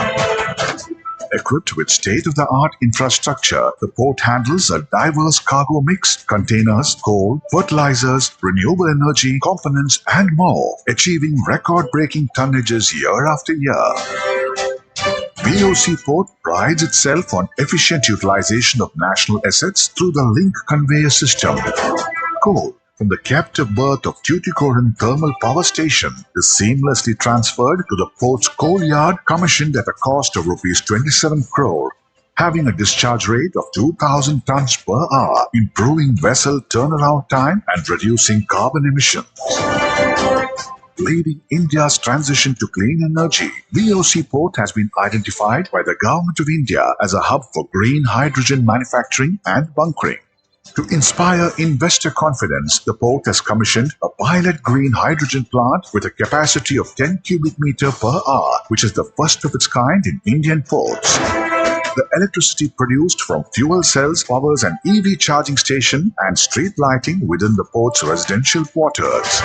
Equipped with state-of-the-art infrastructure, the port handles a diverse cargo mix, containers, coal, fertilizers, renewable energy, components, and more, achieving record-breaking tonnages year after year. VOC Port prides itself on efficient utilization of national assets through the link conveyor system. coal from the captive berth of Tuticorin thermal power station is seamlessly transferred to the port's coal yard, commissioned at a cost of rupees 27 crore, having a discharge rate of 2,000 tons per hour, improving vessel turnaround time and reducing carbon emissions. Leading India's transition to clean energy, VOC Port has been identified by the Government of India as a hub for green hydrogen manufacturing and bunkering. To inspire investor confidence, the port has commissioned a pilot green hydrogen plant with a capacity of 10 cubic meter per hour, which is the first of its kind in Indian ports. The electricity produced from fuel cells powers an EV charging station and street lighting within the port's residential quarters.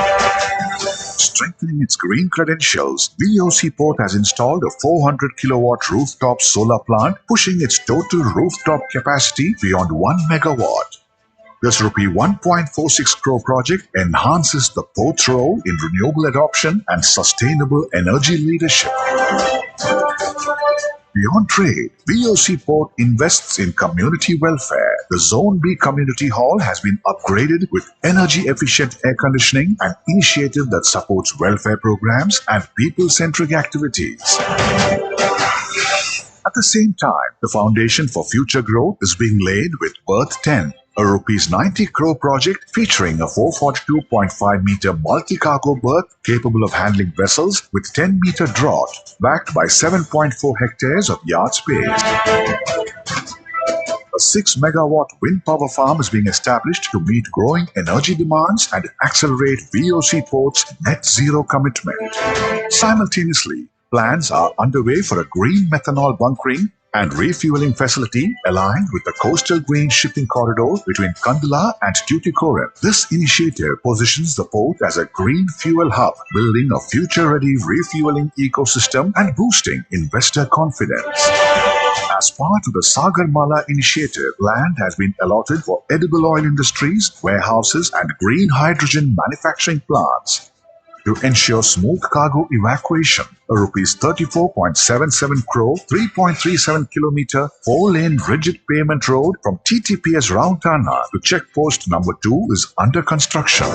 Strengthening its green credentials, VOC Port has installed a 400 kilowatt rooftop solar plant, pushing its total rooftop capacity beyond 1 megawatt. This rupee 1.46 crore project enhances the port's role in renewable adoption and sustainable energy leadership. Beyond trade, VOC Port invests in community welfare. The Zone B Community Hall has been upgraded with energy-efficient air conditioning, an initiative that supports welfare programs and people-centric activities. At the same time, the foundation for future growth is being laid with Berth 10, a rupees 90 crore project featuring a 442.5 meter multi-cargo berth capable of handling vessels with 10 meter draught, backed by 7.4 hectares of yard space. A 6 megawatt wind power farm is being established to meet growing energy demands and accelerate VOC Port's net zero commitment. Simultaneously, plans are underway for a green methanol bunkering and refueling facility aligned with the coastal grain shipping corridor between Kandla and Tuticorin. This initiative positions the port as a green fuel hub, building a future-ready refueling ecosystem and boosting investor confidence. As part of the Sagarmala initiative, land has been allotted for edible oil industries, warehouses, and green hydrogen manufacturing plants. To ensure smooth cargo evacuation, a rupees 34.77 crore, 3.37 kilometer, 4-lane rigid pavement road from TTPS Roundtana to checkpost number 2 is under construction.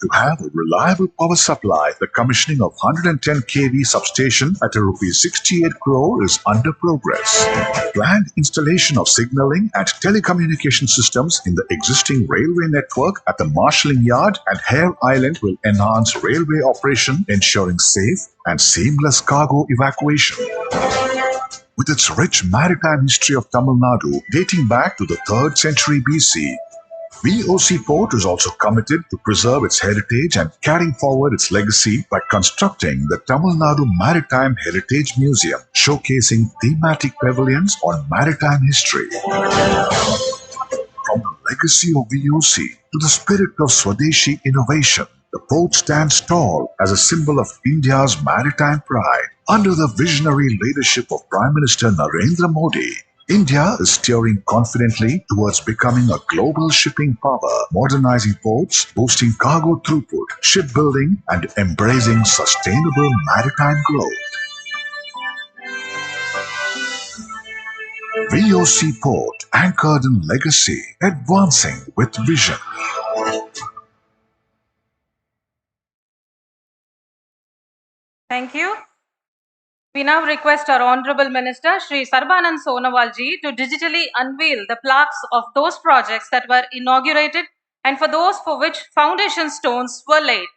To have a reliable power supply, the commissioning of 110 kV substation at a rupees 68 crore is under progress. Planned installation of signaling and telecommunication systems in the existing railway network at the marshalling yard and Hare Island will enhance railway operation, ensuring safe and seamless cargo evacuation. With its rich maritime history of Tamil Nadu dating back to the 3rd century BC, VOC Port is also committed to preserve its heritage and carrying forward its legacy by constructing the Tamil Nadu Maritime Heritage Museum, showcasing thematic pavilions on maritime history. From the legacy of VOC to the spirit of Swadeshi innovation, the port stands tall as a symbol of India's maritime pride. Under the visionary leadership of Prime Minister Narendra Modi, India is steering confidently towards becoming a global shipping power, modernizing ports, boosting cargo throughput, shipbuilding, and embracing sustainable maritime growth. VOC Port, anchored in legacy, advancing with vision. Thank you. We now request our Honorable Minister, Shri Sarbananda Sonowal ji, to digitally unveil the plaques of those projects that were inaugurated and for those for which foundation stones were laid.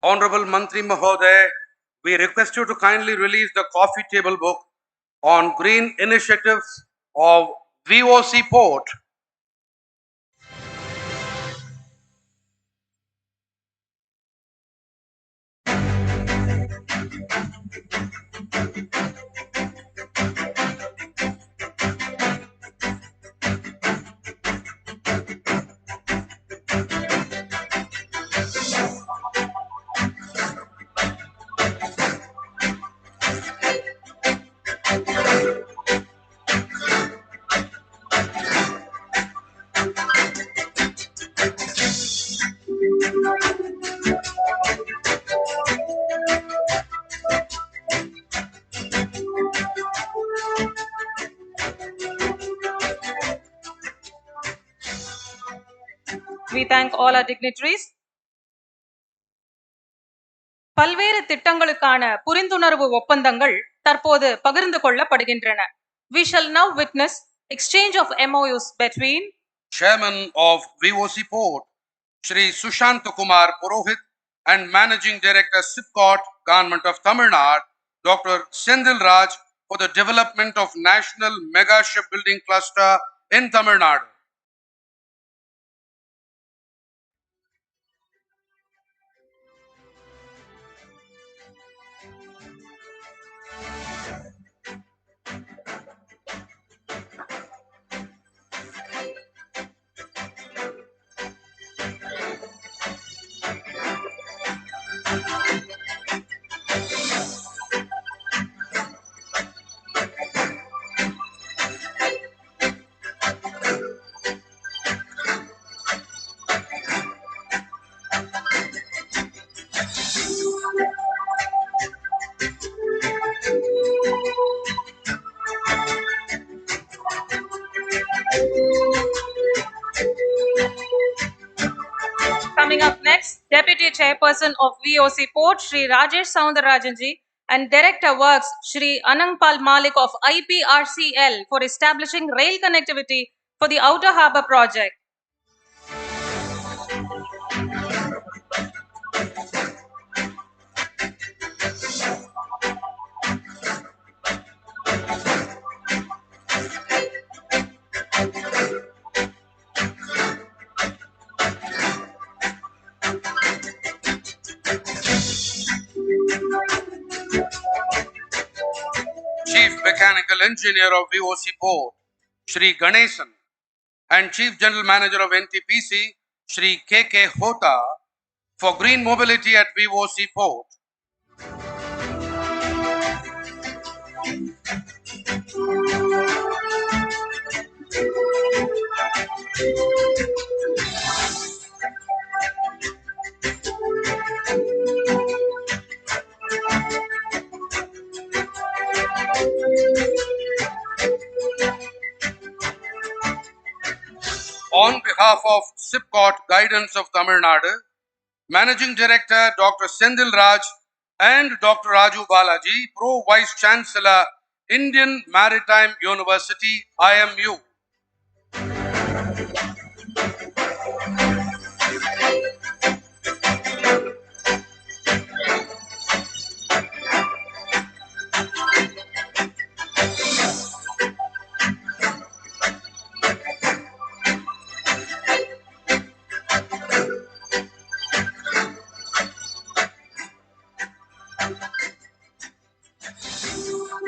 Honorable Mantri Mahoday, we request you to kindly release the coffee table book on green initiatives of VOC Port. We thank all our dignitaries. பல்வேறு திட்டங்களுக்கான புரிந்துணர்வு ஒப்பந்தங்கள் தற்போது பகிர்ந்து கொள்ளப்படுகின்றன. We shall now witness exchange of MoUs between Chairman of VOC Port, Shri Sushant Kumar Purohit, and Managing Director SIPCOT, Government of Tamil Nadu, Dr. Sendil Raj, for the development of National Mega Shipbuilding Cluster in Tamil Nadu. Coming up next, Deputy Chairperson of VOC Port, Shri Rajesh Soundarajanji, and Director Works, Shri Anangpal Malik of IPRCL, for establishing rail connectivity for the Outer Harbour project. Chief Mechanical Engineer of VOC Port, Shri Ganesan, and Chief General Manager of NTPC, Shri KK Hota, for green mobility at VOC Port. On behalf of SIPCOT Guidance of Tamil Nadu, Managing Director Dr. Sendil Raj and Dr. Raju Balaji, Pro Vice Chancellor, Indian Maritime University, IMU.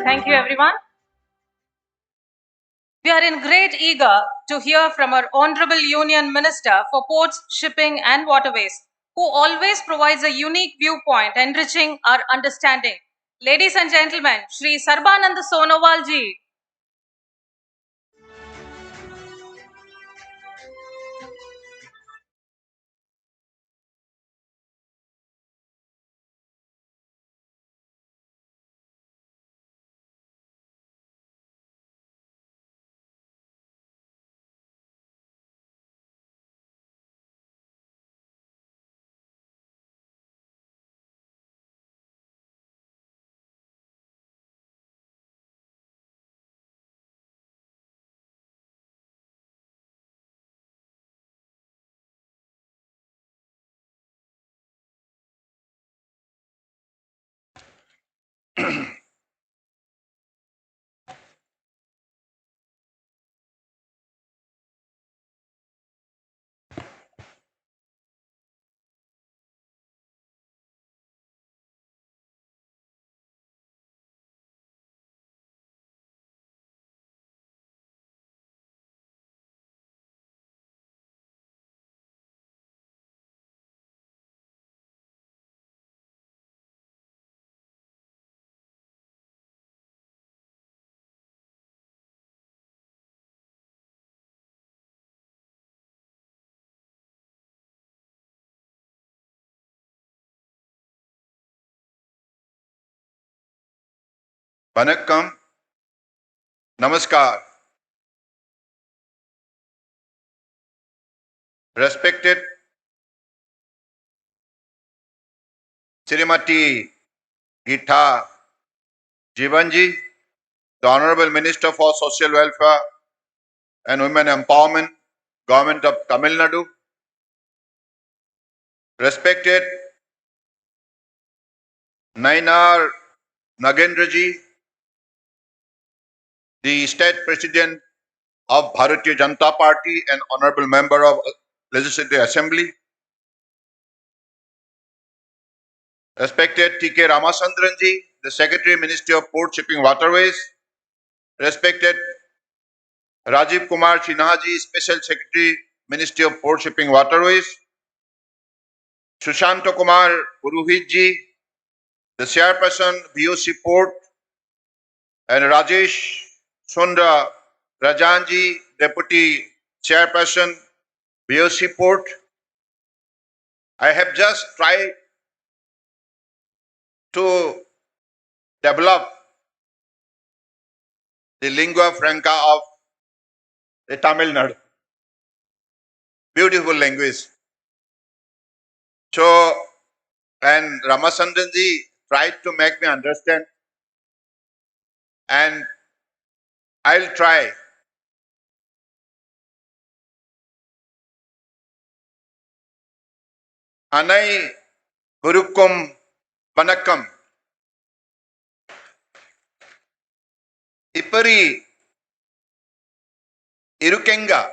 Thank you, everyone. We are in great eager to hear from our Honorable Union Minister for Ports, Shipping and Waterways, who always provides a unique viewpoint enriching our understanding. Ladies and gentlemen, Shri Sarbananda Sonowal ji. Vanakkam, Namaskar. Respected Srimati Geeta Jivanji, the Honorable Minister for Social Welfare and Women Empowerment, Government of Tamil Nadu. Respected Nainar Nagendraji, the State President of Bharatiya Janata Party and Honorable Member of Legislative Assembly. Respected T.K. Ramachandranji, the Secretary Ministry of Port Shipping Waterways. Respected Rajiv Kumar Sinhaji, Special Secretary Ministry of Port Shipping Waterways. Sushanta Kumar Purohitji, the Chairperson VOC Port, and Rajesh Sundra Rajanji, Deputy Chairperson VOC Port. I have just tried to develop the lingua franca of the Tamil Nadu. Beautiful language. So, and Ramachandranji tried to make me understand, and I'll try. Anai Gurukum Vanakkam. Ipari Irukenga.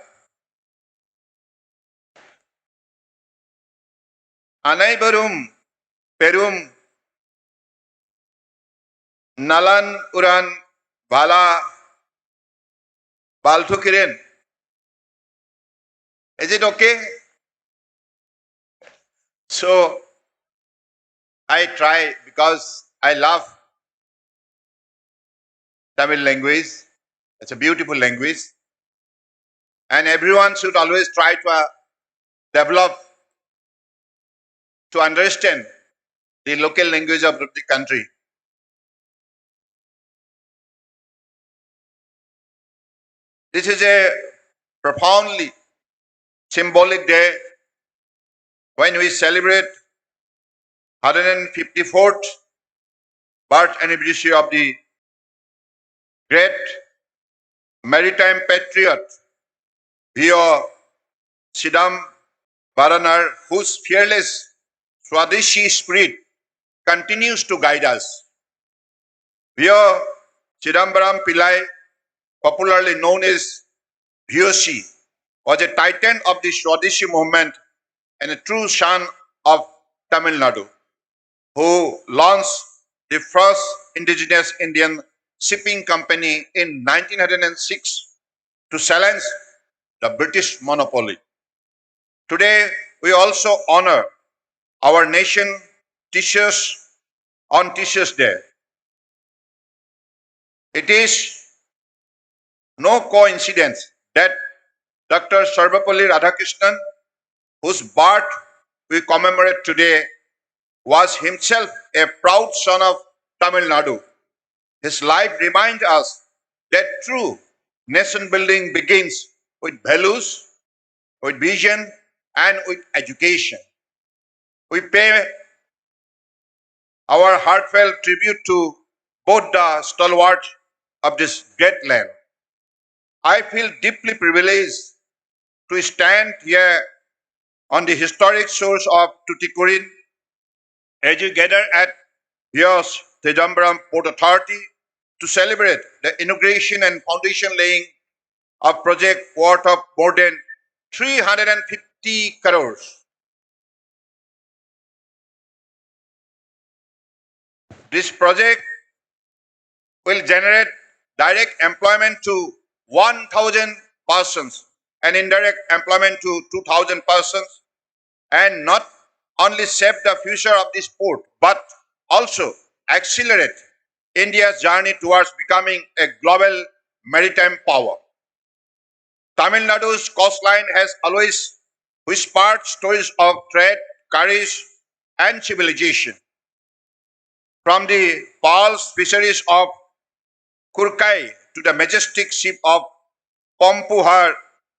Anaibarum Perum Nalan Uran Bala Balthukiren. Is it okay? So I try because I love Tamil language. It's a beautiful language. And everyone should always try to develop, to understand the local language of the country. This is a profoundly symbolic day when we celebrate 154th birth anniversary of the great maritime patriot V.O. Chidambaranar, whose fearless Swadeshi spirit continues to guide us. V.O. Chidambaram Pillai, popularly known as VOC, was a titan of the Swadeshi movement and a true son of Tamil Nadu, who launched the first indigenous Indian shipping company in 1906 to challenge the British monopoly. Today, we also honor our nation teachers on Teachers' Day. It is no coincidence that Dr. Sarvapalli Radhakrishnan, whose birth we commemorate today, was himself a proud son of Tamil Nadu. His life reminds us that true nation building begins with values, with vision, and with education. We pay our heartfelt tribute to both the stalwarts of this great land. I feel deeply privileged to stand here on the historic shores of Tuticorin as you gather at your Chidambaram Port Authority to celebrate the inauguration and foundation laying of project worth of more than 350 crores. This project will generate direct employment to 1,000 persons and indirect employment to 2,000 persons, and not only save the future of this port but also accelerate India's journey towards becoming a global maritime power. Tamil Nadu's coastline has always whispered stories of trade, courage, and civilization. From the pearls fisheries of Kurkai to the majestic ship of Pompuhar,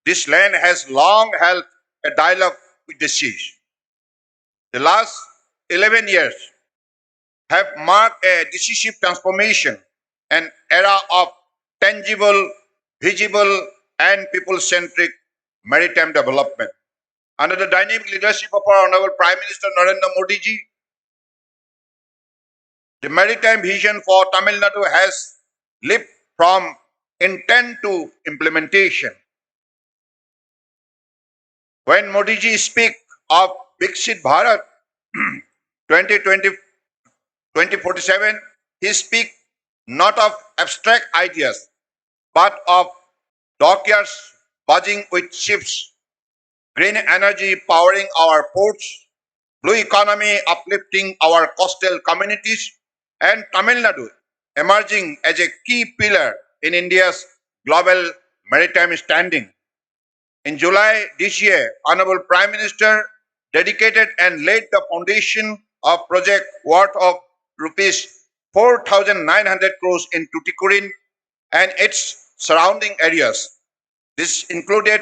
this land has long held a dialogue with the seas. The last 11 years have marked a decisive transformation, an era of tangible, visible, and people-centric maritime development. Under the dynamic leadership of our Honorable Prime Minister Narendra Modi ji, the maritime vision for Tamil Nadu has leaped from intent to implementation. When Modi ji speaks of Viksit Bharat 2047, he speaks not of abstract ideas, but of dockyards buzzing with ships, green energy powering our ports, blue economy uplifting our coastal communities, and Tamil Nadu emerging as a key pillar in India's global maritime standing. In July this year, Honorable Prime Minister dedicated and laid the foundation of project worth of rupees 4,900 crores in Tuticorin and its surrounding areas. This included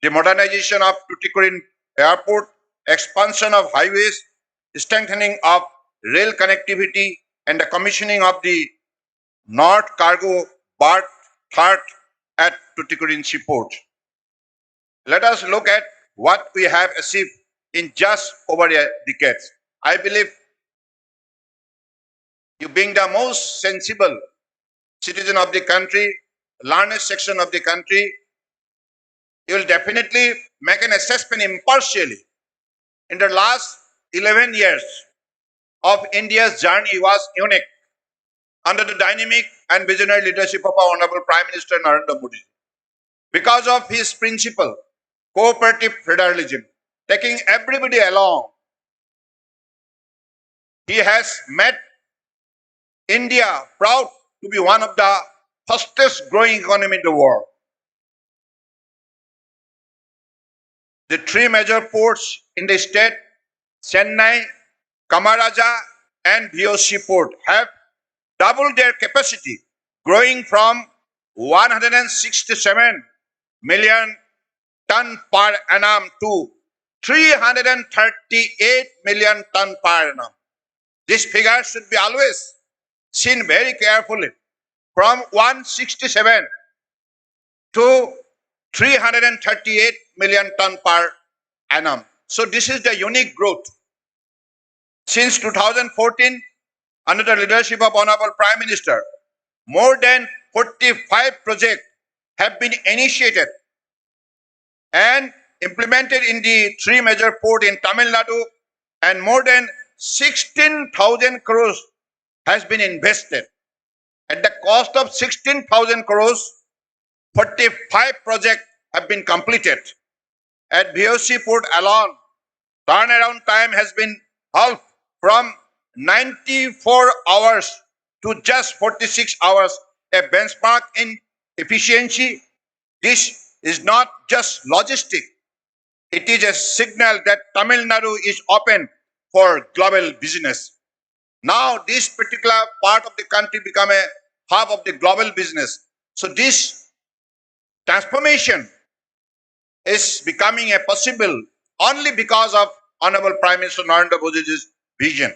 the modernization of Tuticorin Airport, expansion of highways, strengthening of rail connectivity, and the commissioning of the North Cargo Berth Third at Tuticorin Seaport. Let us look at what we have achieved in just over a decade. I believe you being the most sensible citizen of the country, learned section of the country, you will definitely make an assessment impartially. In the last 11 years of India's journey was unique under the dynamic and visionary leadership of our Honorable Prime Minister Narendra Modi. Because of his principle, cooperative federalism, taking everybody along, he has made India proud to be one of the fastest growing economy in the world. The three major ports in the state, Chennai, Kamaraja, and VOC port, have doubled their capacity, growing from 167 million ton per annum to 338 million ton per annum. This figure should be always seen very carefully. From 167 to 338 million ton per annum. So this is the unique growth. Since 2014, under the leadership of Honorable Prime Minister, more than 45 projects have been initiated and implemented in the three major ports in Tamil Nadu, and more than 16,000 crores has been invested. At the cost of 16,000 crores, 45 projects have been completed. At VOC port alone, turnaround time has been halved from 94 hours to just 46 hours, a benchmark in efficiency. This is not just logistic. It is a signal that Tamil Nadu is open for global business. Now this particular part of the country become a hub of the global business. So this transformation is becoming a possible only because of Honorable Prime Minister Narendra Modi's vision.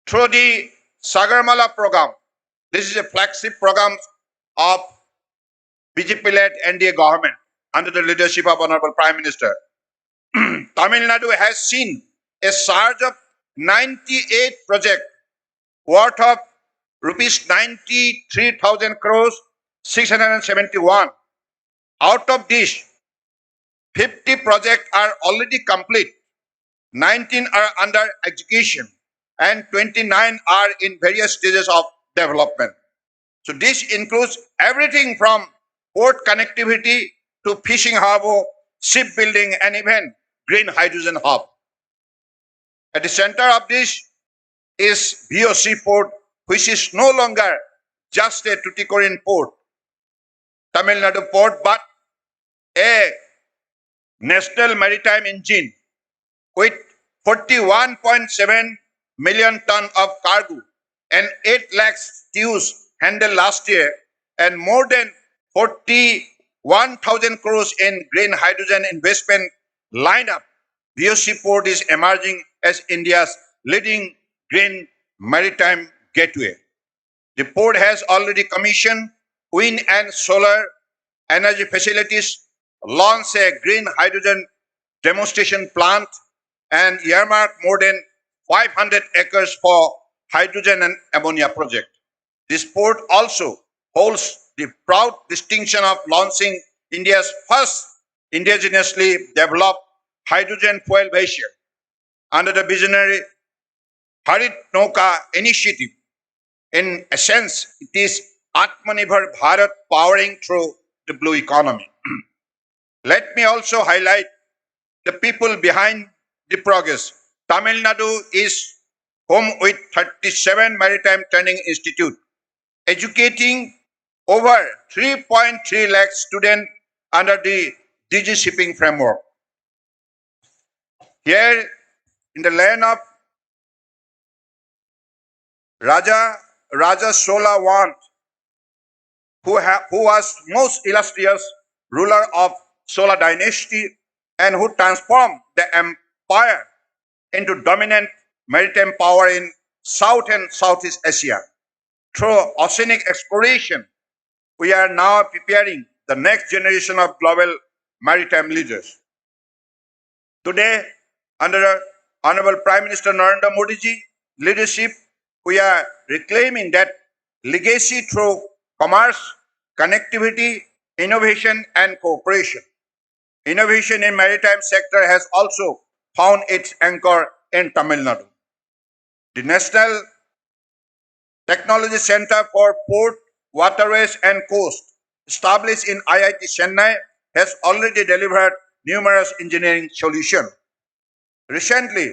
Through the Sagarmala program, this is a flagship program of BJP-led NDA government under the leadership of Honorable Prime Minister. Tamil Nadu has seen a surge of 98 projects worth of rupees 93,000 crores 671. Out of this, 50 projects are already complete, 19 are under execution, and 29 are in various stages of development. So this includes everything from port connectivity to fishing harbor, shipbuilding, and even green hydrogen hub. At the center of this is VOC port, which is no longer just a Tuticorin port, Tamil Nadu port, but a national maritime engine with 41.7 million ton of cargo and 8 lakhs TEUs handled last year and more than 41,000 crores in green hydrogen investment lineup. VOC port is emerging as India's leading green maritime gateway. The port has already commissioned wind and solar energy facilities, launched a green hydrogen demonstration plant, and earmarked more than 500 acres for hydrogen and ammonia project. This port also holds the proud distinction of launching India's first indigenously developed hydrogen fuel vessel under the visionary Harit Nauka initiative. In essence, it is Atmanirbhar Bharat powering through the blue economy. Let me also highlight the people behind the progress. Tamil Nadu is home with 37 maritime training institute, educating over 3.3 lakh students under the DG shipping framework. Here in the land of Raja Solawant, who was most illustrious ruler of Sola dynasty and who transformed the empire into dominant maritime power in South and Southeast Asia. Through oceanic exploration, we are now preparing the next generation of global maritime leaders. Today, under Honorable Prime Minister Narendra Modi ji leadership, we are reclaiming that legacy through commerce, connectivity, innovation, and cooperation. Innovation in maritime sector has also found its anchor in Tamil Nadu. The National Technology Center for Port, Waterways, and Coast, established in IIT Chennai, has already delivered numerous engineering solutions. Recently,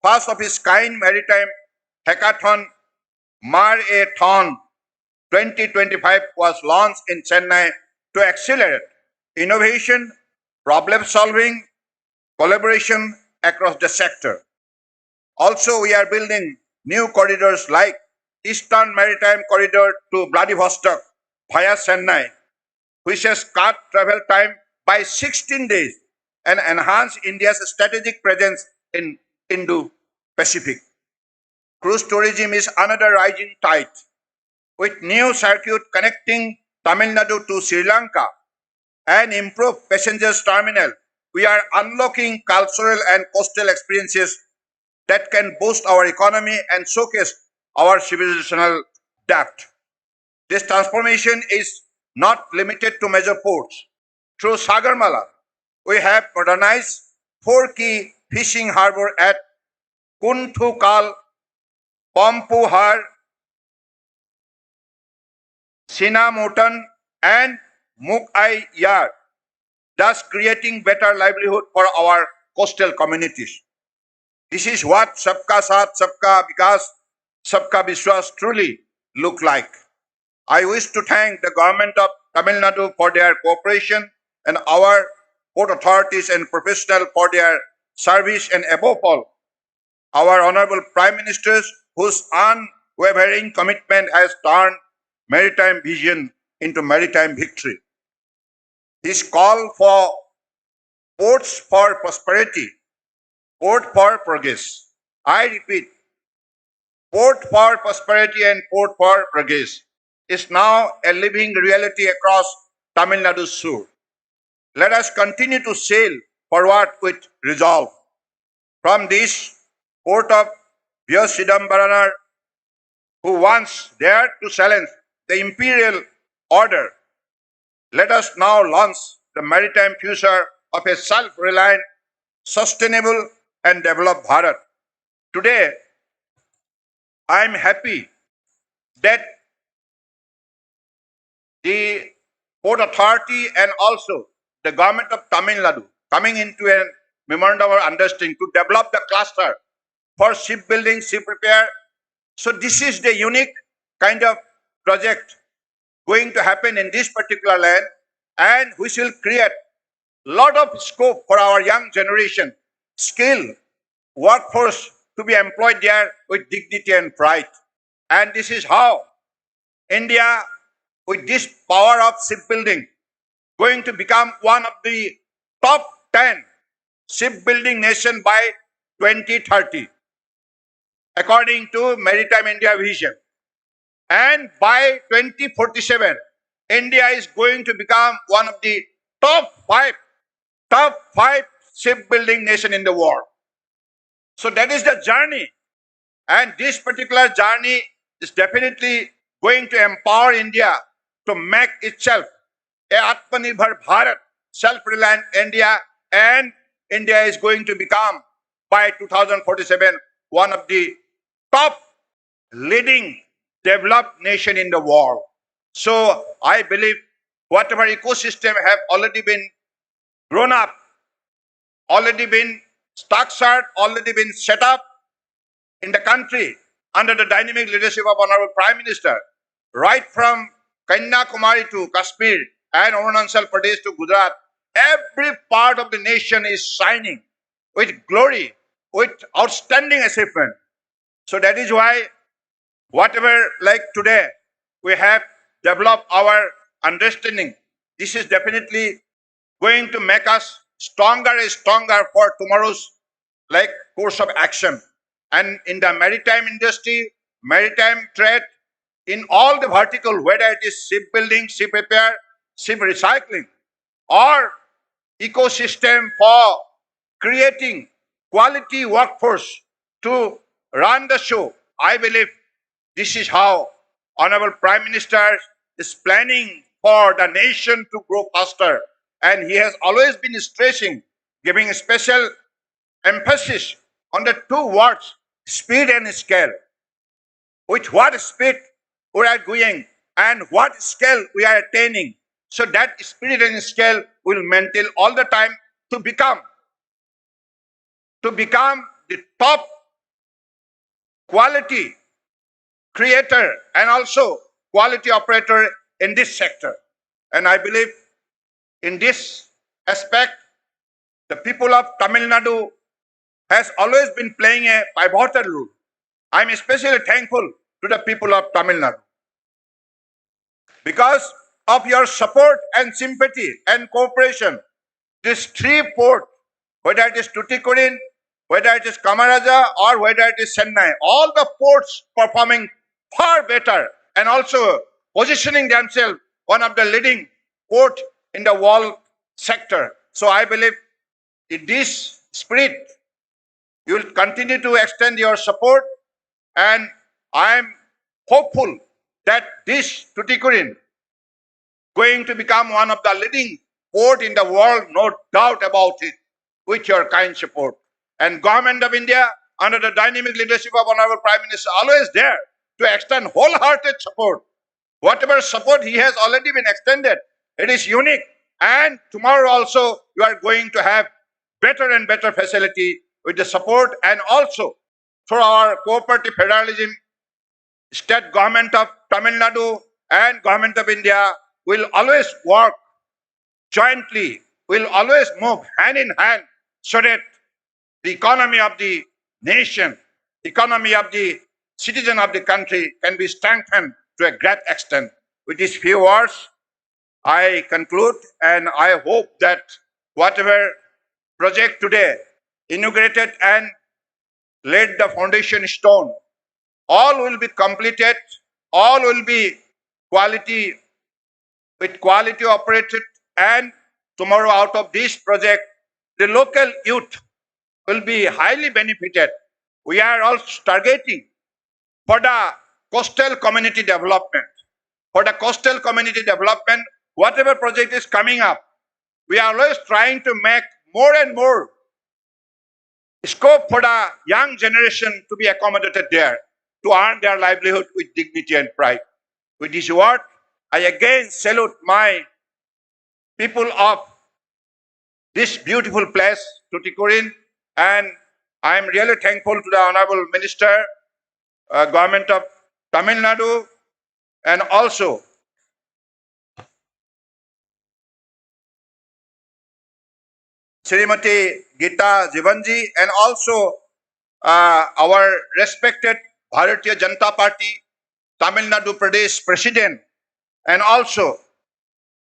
first of its kind maritime hackathon, Mar-a-thon 2025 was launched in Chennai to accelerate innovation, problem solving, collaboration across the sector. Also, we are building new corridors like Eastern Maritime Corridor to Vladivostok via Chennai, which has cut travel time by 16 days and enhanced India's strategic presence in Indo-Pacific. Cruise tourism is another rising tide. With new circuit connecting Tamil Nadu to Sri Lanka and improved passengers terminal, we are unlocking cultural and coastal experiences that can boost our economy and showcase our civilizational depth. This transformation is not limited to major ports. Through Sagarmala, we have modernized 4 key fishing harbors at Kunthukal, Pompuhar, Sinamotan, and Mukai Yard, thus creating better livelihood for our coastal communities. This is what Sabka Saath, Sabka Vikas, Sabka Vishwas truly look like. I wish to thank the government of Tamil Nadu for their cooperation and our port authorities and professionals for their service, and above all, our Honorable Prime Ministers whose unwavering commitment has turned maritime vision into maritime victory. His call for ports for prosperity, port for progress. I repeat, port for prosperity and port for progress is now a living reality across Tamil Nadu's shore. Let us continue to sail forward with resolve. From this port of Chidambaran who once dared to challenge the imperial order. Let us now launch the maritime future of a self-reliant, sustainable and developed Bharat. Today, I am happy that the Port Authority and also the government of Tamil Nadu coming into a memorandum of understanding to develop the cluster for shipbuilding, ship repair. So this is the unique kind of project going to happen in this particular land, and which will create a lot of scope for our young generation, skill, workforce to be employed there with dignity and pride. And this is how India, with this power of shipbuilding, going to become one of the top 10 shipbuilding nation by 2030, according to Maritime India Vision. And by 2047, India is going to become one of the top five shipbuilding nation in the world. So that is the journey. And this particular journey is definitely going to empower India to make itself a Atmanirbhar Bharat, self-reliant India, and India is going to become by 2047 one of the top leading developed nation in the world. So I believe whatever ecosystem have already been grown up, already been structured, already been set up in the country under the dynamic leadership of Honorable Prime Minister, right from Kanyakumari to Kashmir and Arunachal Pradesh to Gujarat, every part of the nation is shining with glory, with outstanding achievement. So that is why whatever like today we have developed our understanding, this is definitely going to make us stronger and stronger for tomorrow's like course of action. And in the maritime industry, maritime trade, in all the vertical, whether it is shipbuilding, ship repair, ship recycling, or ecosystem for creating quality workforce to run the show, I believe this is how Honorable Prime Minister is planning for the nation to grow faster. And he has always been stressing, giving a special emphasis on the two words, speed and scale. With what speed we are going and what scale we are attaining. So that speed and scale will maintain all the time to become the top quality creator and also quality operator in this sector. And I believe in this aspect, the people of Tamil Nadu has always been playing a pivotal role. I am especially thankful to the people of Tamil Nadu because of your support and sympathy and cooperation. These three ports, whether it is Tuticorin, whether it is Kamaraja, or whether it is Chennai, all the ports performing far better and also positioning themselves one of the leading port in the world sector. So I believe in this spirit, you will continue to extend your support, and I am hopeful that this Tuticorin going to become one of the leading port in the world, no doubt about it, with your kind support. And Government of India, under the dynamic leadership of Honorable Prime Minister, always there to extend wholehearted support. Whatever support he has already been extended, it is unique. And tomorrow also, you are going to have better and better facility with the support, and also through our cooperative federalism, state government of Tamil Nadu and government of India will always work jointly, will always move hand in hand so that the economy of the nation, economy of the citizen of the country can be strengthened to a great extent. With these few words, I conclude, and I hope that whatever project today inaugurated and laid the foundation stone, all will be completed, all will be quality operated, and tomorrow out of this project, the local youth will be highly benefited. We are also targeting for the coastal community development. For the coastal community development, whatever project is coming up, we are always trying to make more and more scope for the young generation to be accommodated there, to earn their livelihood with dignity and pride. With this word, I again salute my people of this beautiful place, Tuticorin, and I am really thankful to the Honorable Minister, Government of Tamil Nadu, and also Srimati Gita Jivanji, and also our respected Bharatiya Janata Party, Tamil Nadu Pradesh President, and also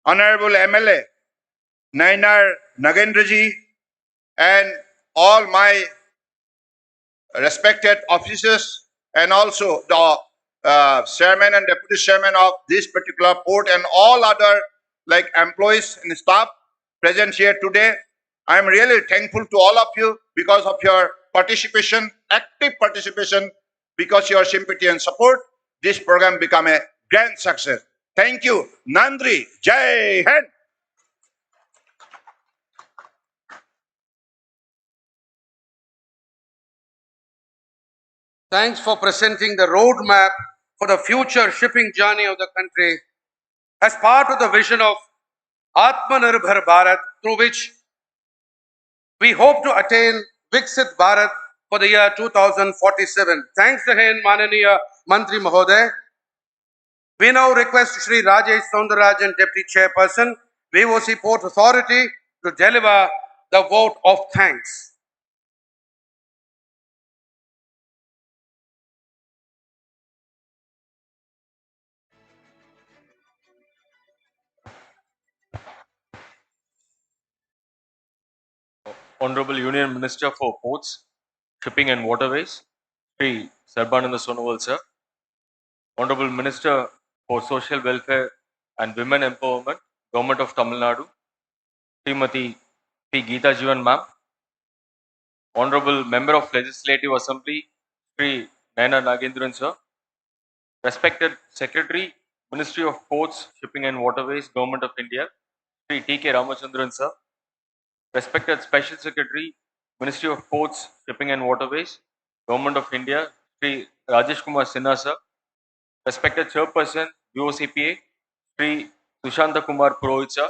Honorable MLA Nainar Nagendraji, and all my respected officers, and also the chairman and deputy chairman of this particular port, and all other like employees and staff present here today. I am really thankful to all of you because of your participation, active participation, because your sympathy and support. This program become a grand success. Thank you. Nandri. Jai Hind. Thanks for presenting the roadmap for the future shipping journey of the country as part of the vision of Atmanirbhar Bharat, through which we hope to attain Viksit Bharat for the year 2047. Thanks again, Mananiya Mantri Mahoday. We now request Shri Rajesh Soundarajan, Deputy Chairperson, VOC Port Authority, to deliver the vote of thanks. Honorable Union Minister for Ports, Shipping and Waterways, Shri Sarbananda Sonowal sir. Honorable Minister for Social Welfare and Women Empowerment, Government of Tamil Nadu, Srimati P. Geeta Jeevan ma'am. Honorable Member of Legislative Assembly, Shri Naina Nagendran sir. Respected Secretary, Ministry of Ports, Shipping and Waterways, Government of India, Shri T.K. Ramachandran sir. Respected Special Secretary, Ministry of Ports, Shipping and Waterways, Government of India, Shri Rajesh Kumar Sinha sir. Respected Chairperson, UOCPA, Shri Sushanta Kumar Purohit sir.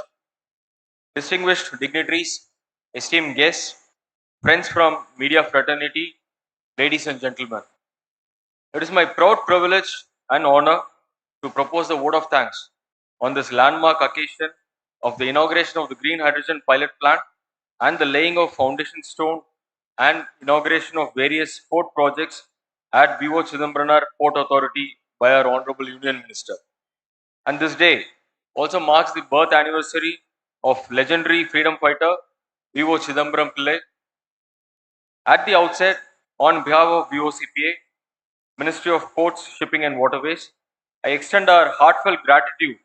Distinguished dignitaries, esteemed guests, friends from media fraternity, ladies and gentlemen. It is my proud privilege and honor to propose the vote of thanks on this landmark occasion of the inauguration of the Green Hydrogen Pilot Plant and the laying of foundation stone and inauguration of various port projects at V.O. Chidambaram Port Authority by our Honorable Union Minister. And this day also marks the birth anniversary of legendary freedom fighter V.O. Chidambaram Pillai. At the outset, on behalf of VOCPA, Ministry of Ports, Shipping and Waterways, I extend our heartfelt gratitude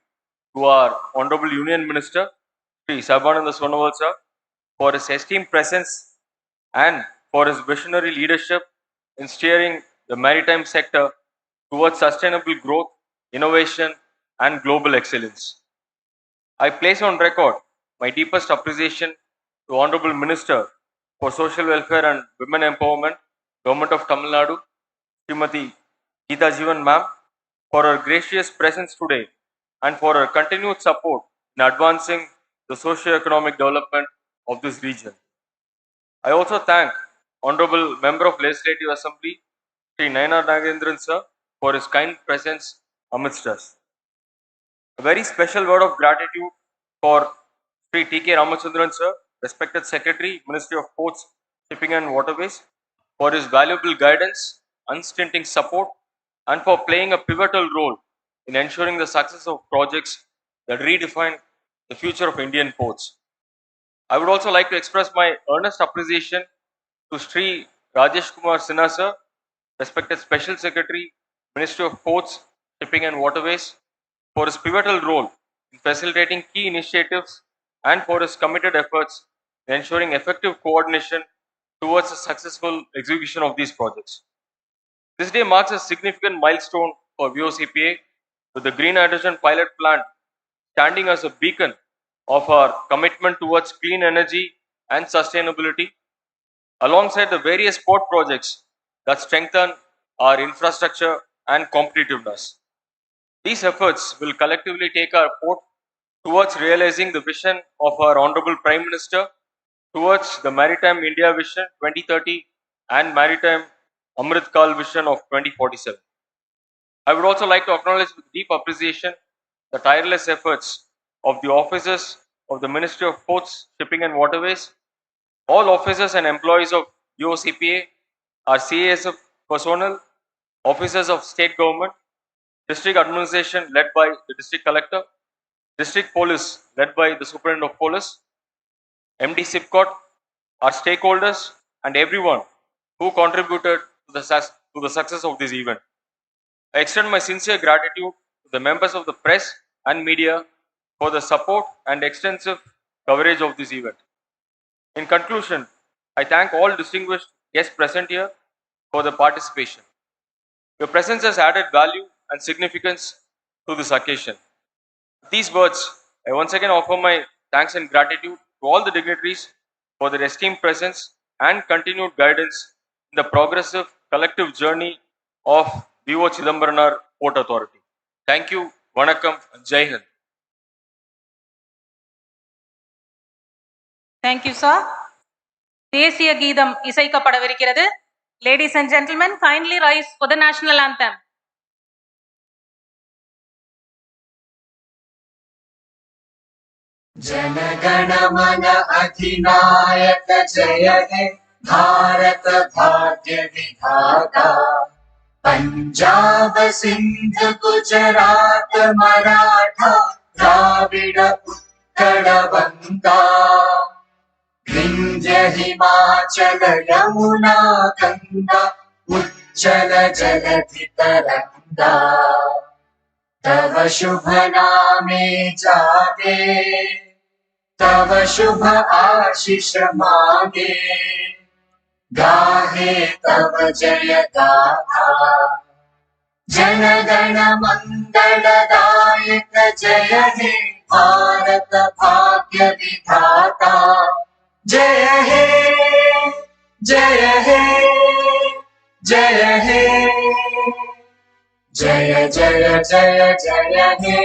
to our Honorable Union Minister, Shri Sarbananda Sonowal sir, for his esteemed presence and for his visionary leadership in steering the maritime sector towards sustainable growth, innovation, and global excellence. I place on record my deepest appreciation to Honorable Minister for Social Welfare and Women Empowerment, Government of Tamil Nadu, Srimati Geeta Jeevan ma'am, for her gracious presence today and for her continued support in advancing the socio-economic development of this region. I also thank Honorable Member of Legislative Assembly, Shri Naina Nagendran sir, for his kind presence amidst us. A very special word of gratitude for Shri T.K. Ramachandran sir, respected Secretary, Ministry of Ports, Shipping and Waterways, for his valuable guidance, unstinting support, and for playing a pivotal role in ensuring the success of projects that redefine the future of Indian ports. I would also like to express my earnest appreciation to Shri Rajesh Kumar Sinha sir, respected Special Secretary, Ministry of Ports, Shipping and Waterways, for his pivotal role in facilitating key initiatives and for his committed efforts in ensuring effective coordination towards the successful execution of these projects. This day marks a significant milestone for VOCPA, with the green hydrogen pilot plant standing as a beacon of our commitment towards clean energy and sustainability, alongside the various port projects that strengthen our infrastructure and competitiveness. These efforts will collectively take our port towards realizing the vision of our Honorable Prime Minister towards the Maritime India Vision 2030 and Maritime Amrit Kal Vision of 2047. I would also like to acknowledge with deep appreciation the tireless efforts of the officers of the Ministry of Ports, Shipping and Waterways, all officers and employees of UOCPA, our CASF personnel, officers of state government, district administration led by the district collector, district police led by the superintendent of police, MD SIPCOT, our stakeholders, and everyone who contributed to the success of this event. I extend my sincere gratitude to the members of the press and media for the support and extensive coverage of this event. In conclusion, I thank all distinguished guests present here for the participation. Your presence has added value and significance to this occasion. With these words, I once again offer my thanks and gratitude to all the dignitaries for their esteemed presence and continued guidance in the progressive collective journey of VO Chidambaranar Port Authority. Thank you, Vanakkam, and Jai Hind. Thank you, sir. தேசிய கீதம் இசைக்கப்படவிருக்கிறது. Ladies and gentlemen, kindly rise for the national anthem. जनगण मन अधिनायक जय हे भारत भाग्य विधाता पंजाब सिंध गुजरात मराठा द्राविड उत्कल वंगा विंध्य हिमाचल यमुना गंगा उज्जल जलधि तरंगा तव शुभ नामे जागे तव शुभ आशीष मांगे गाहे तव जय गाथा जनगण मंगलदायक जय हे भारत भाग्य विधाता जय हे जय हे जय हे जय जय जय जय हे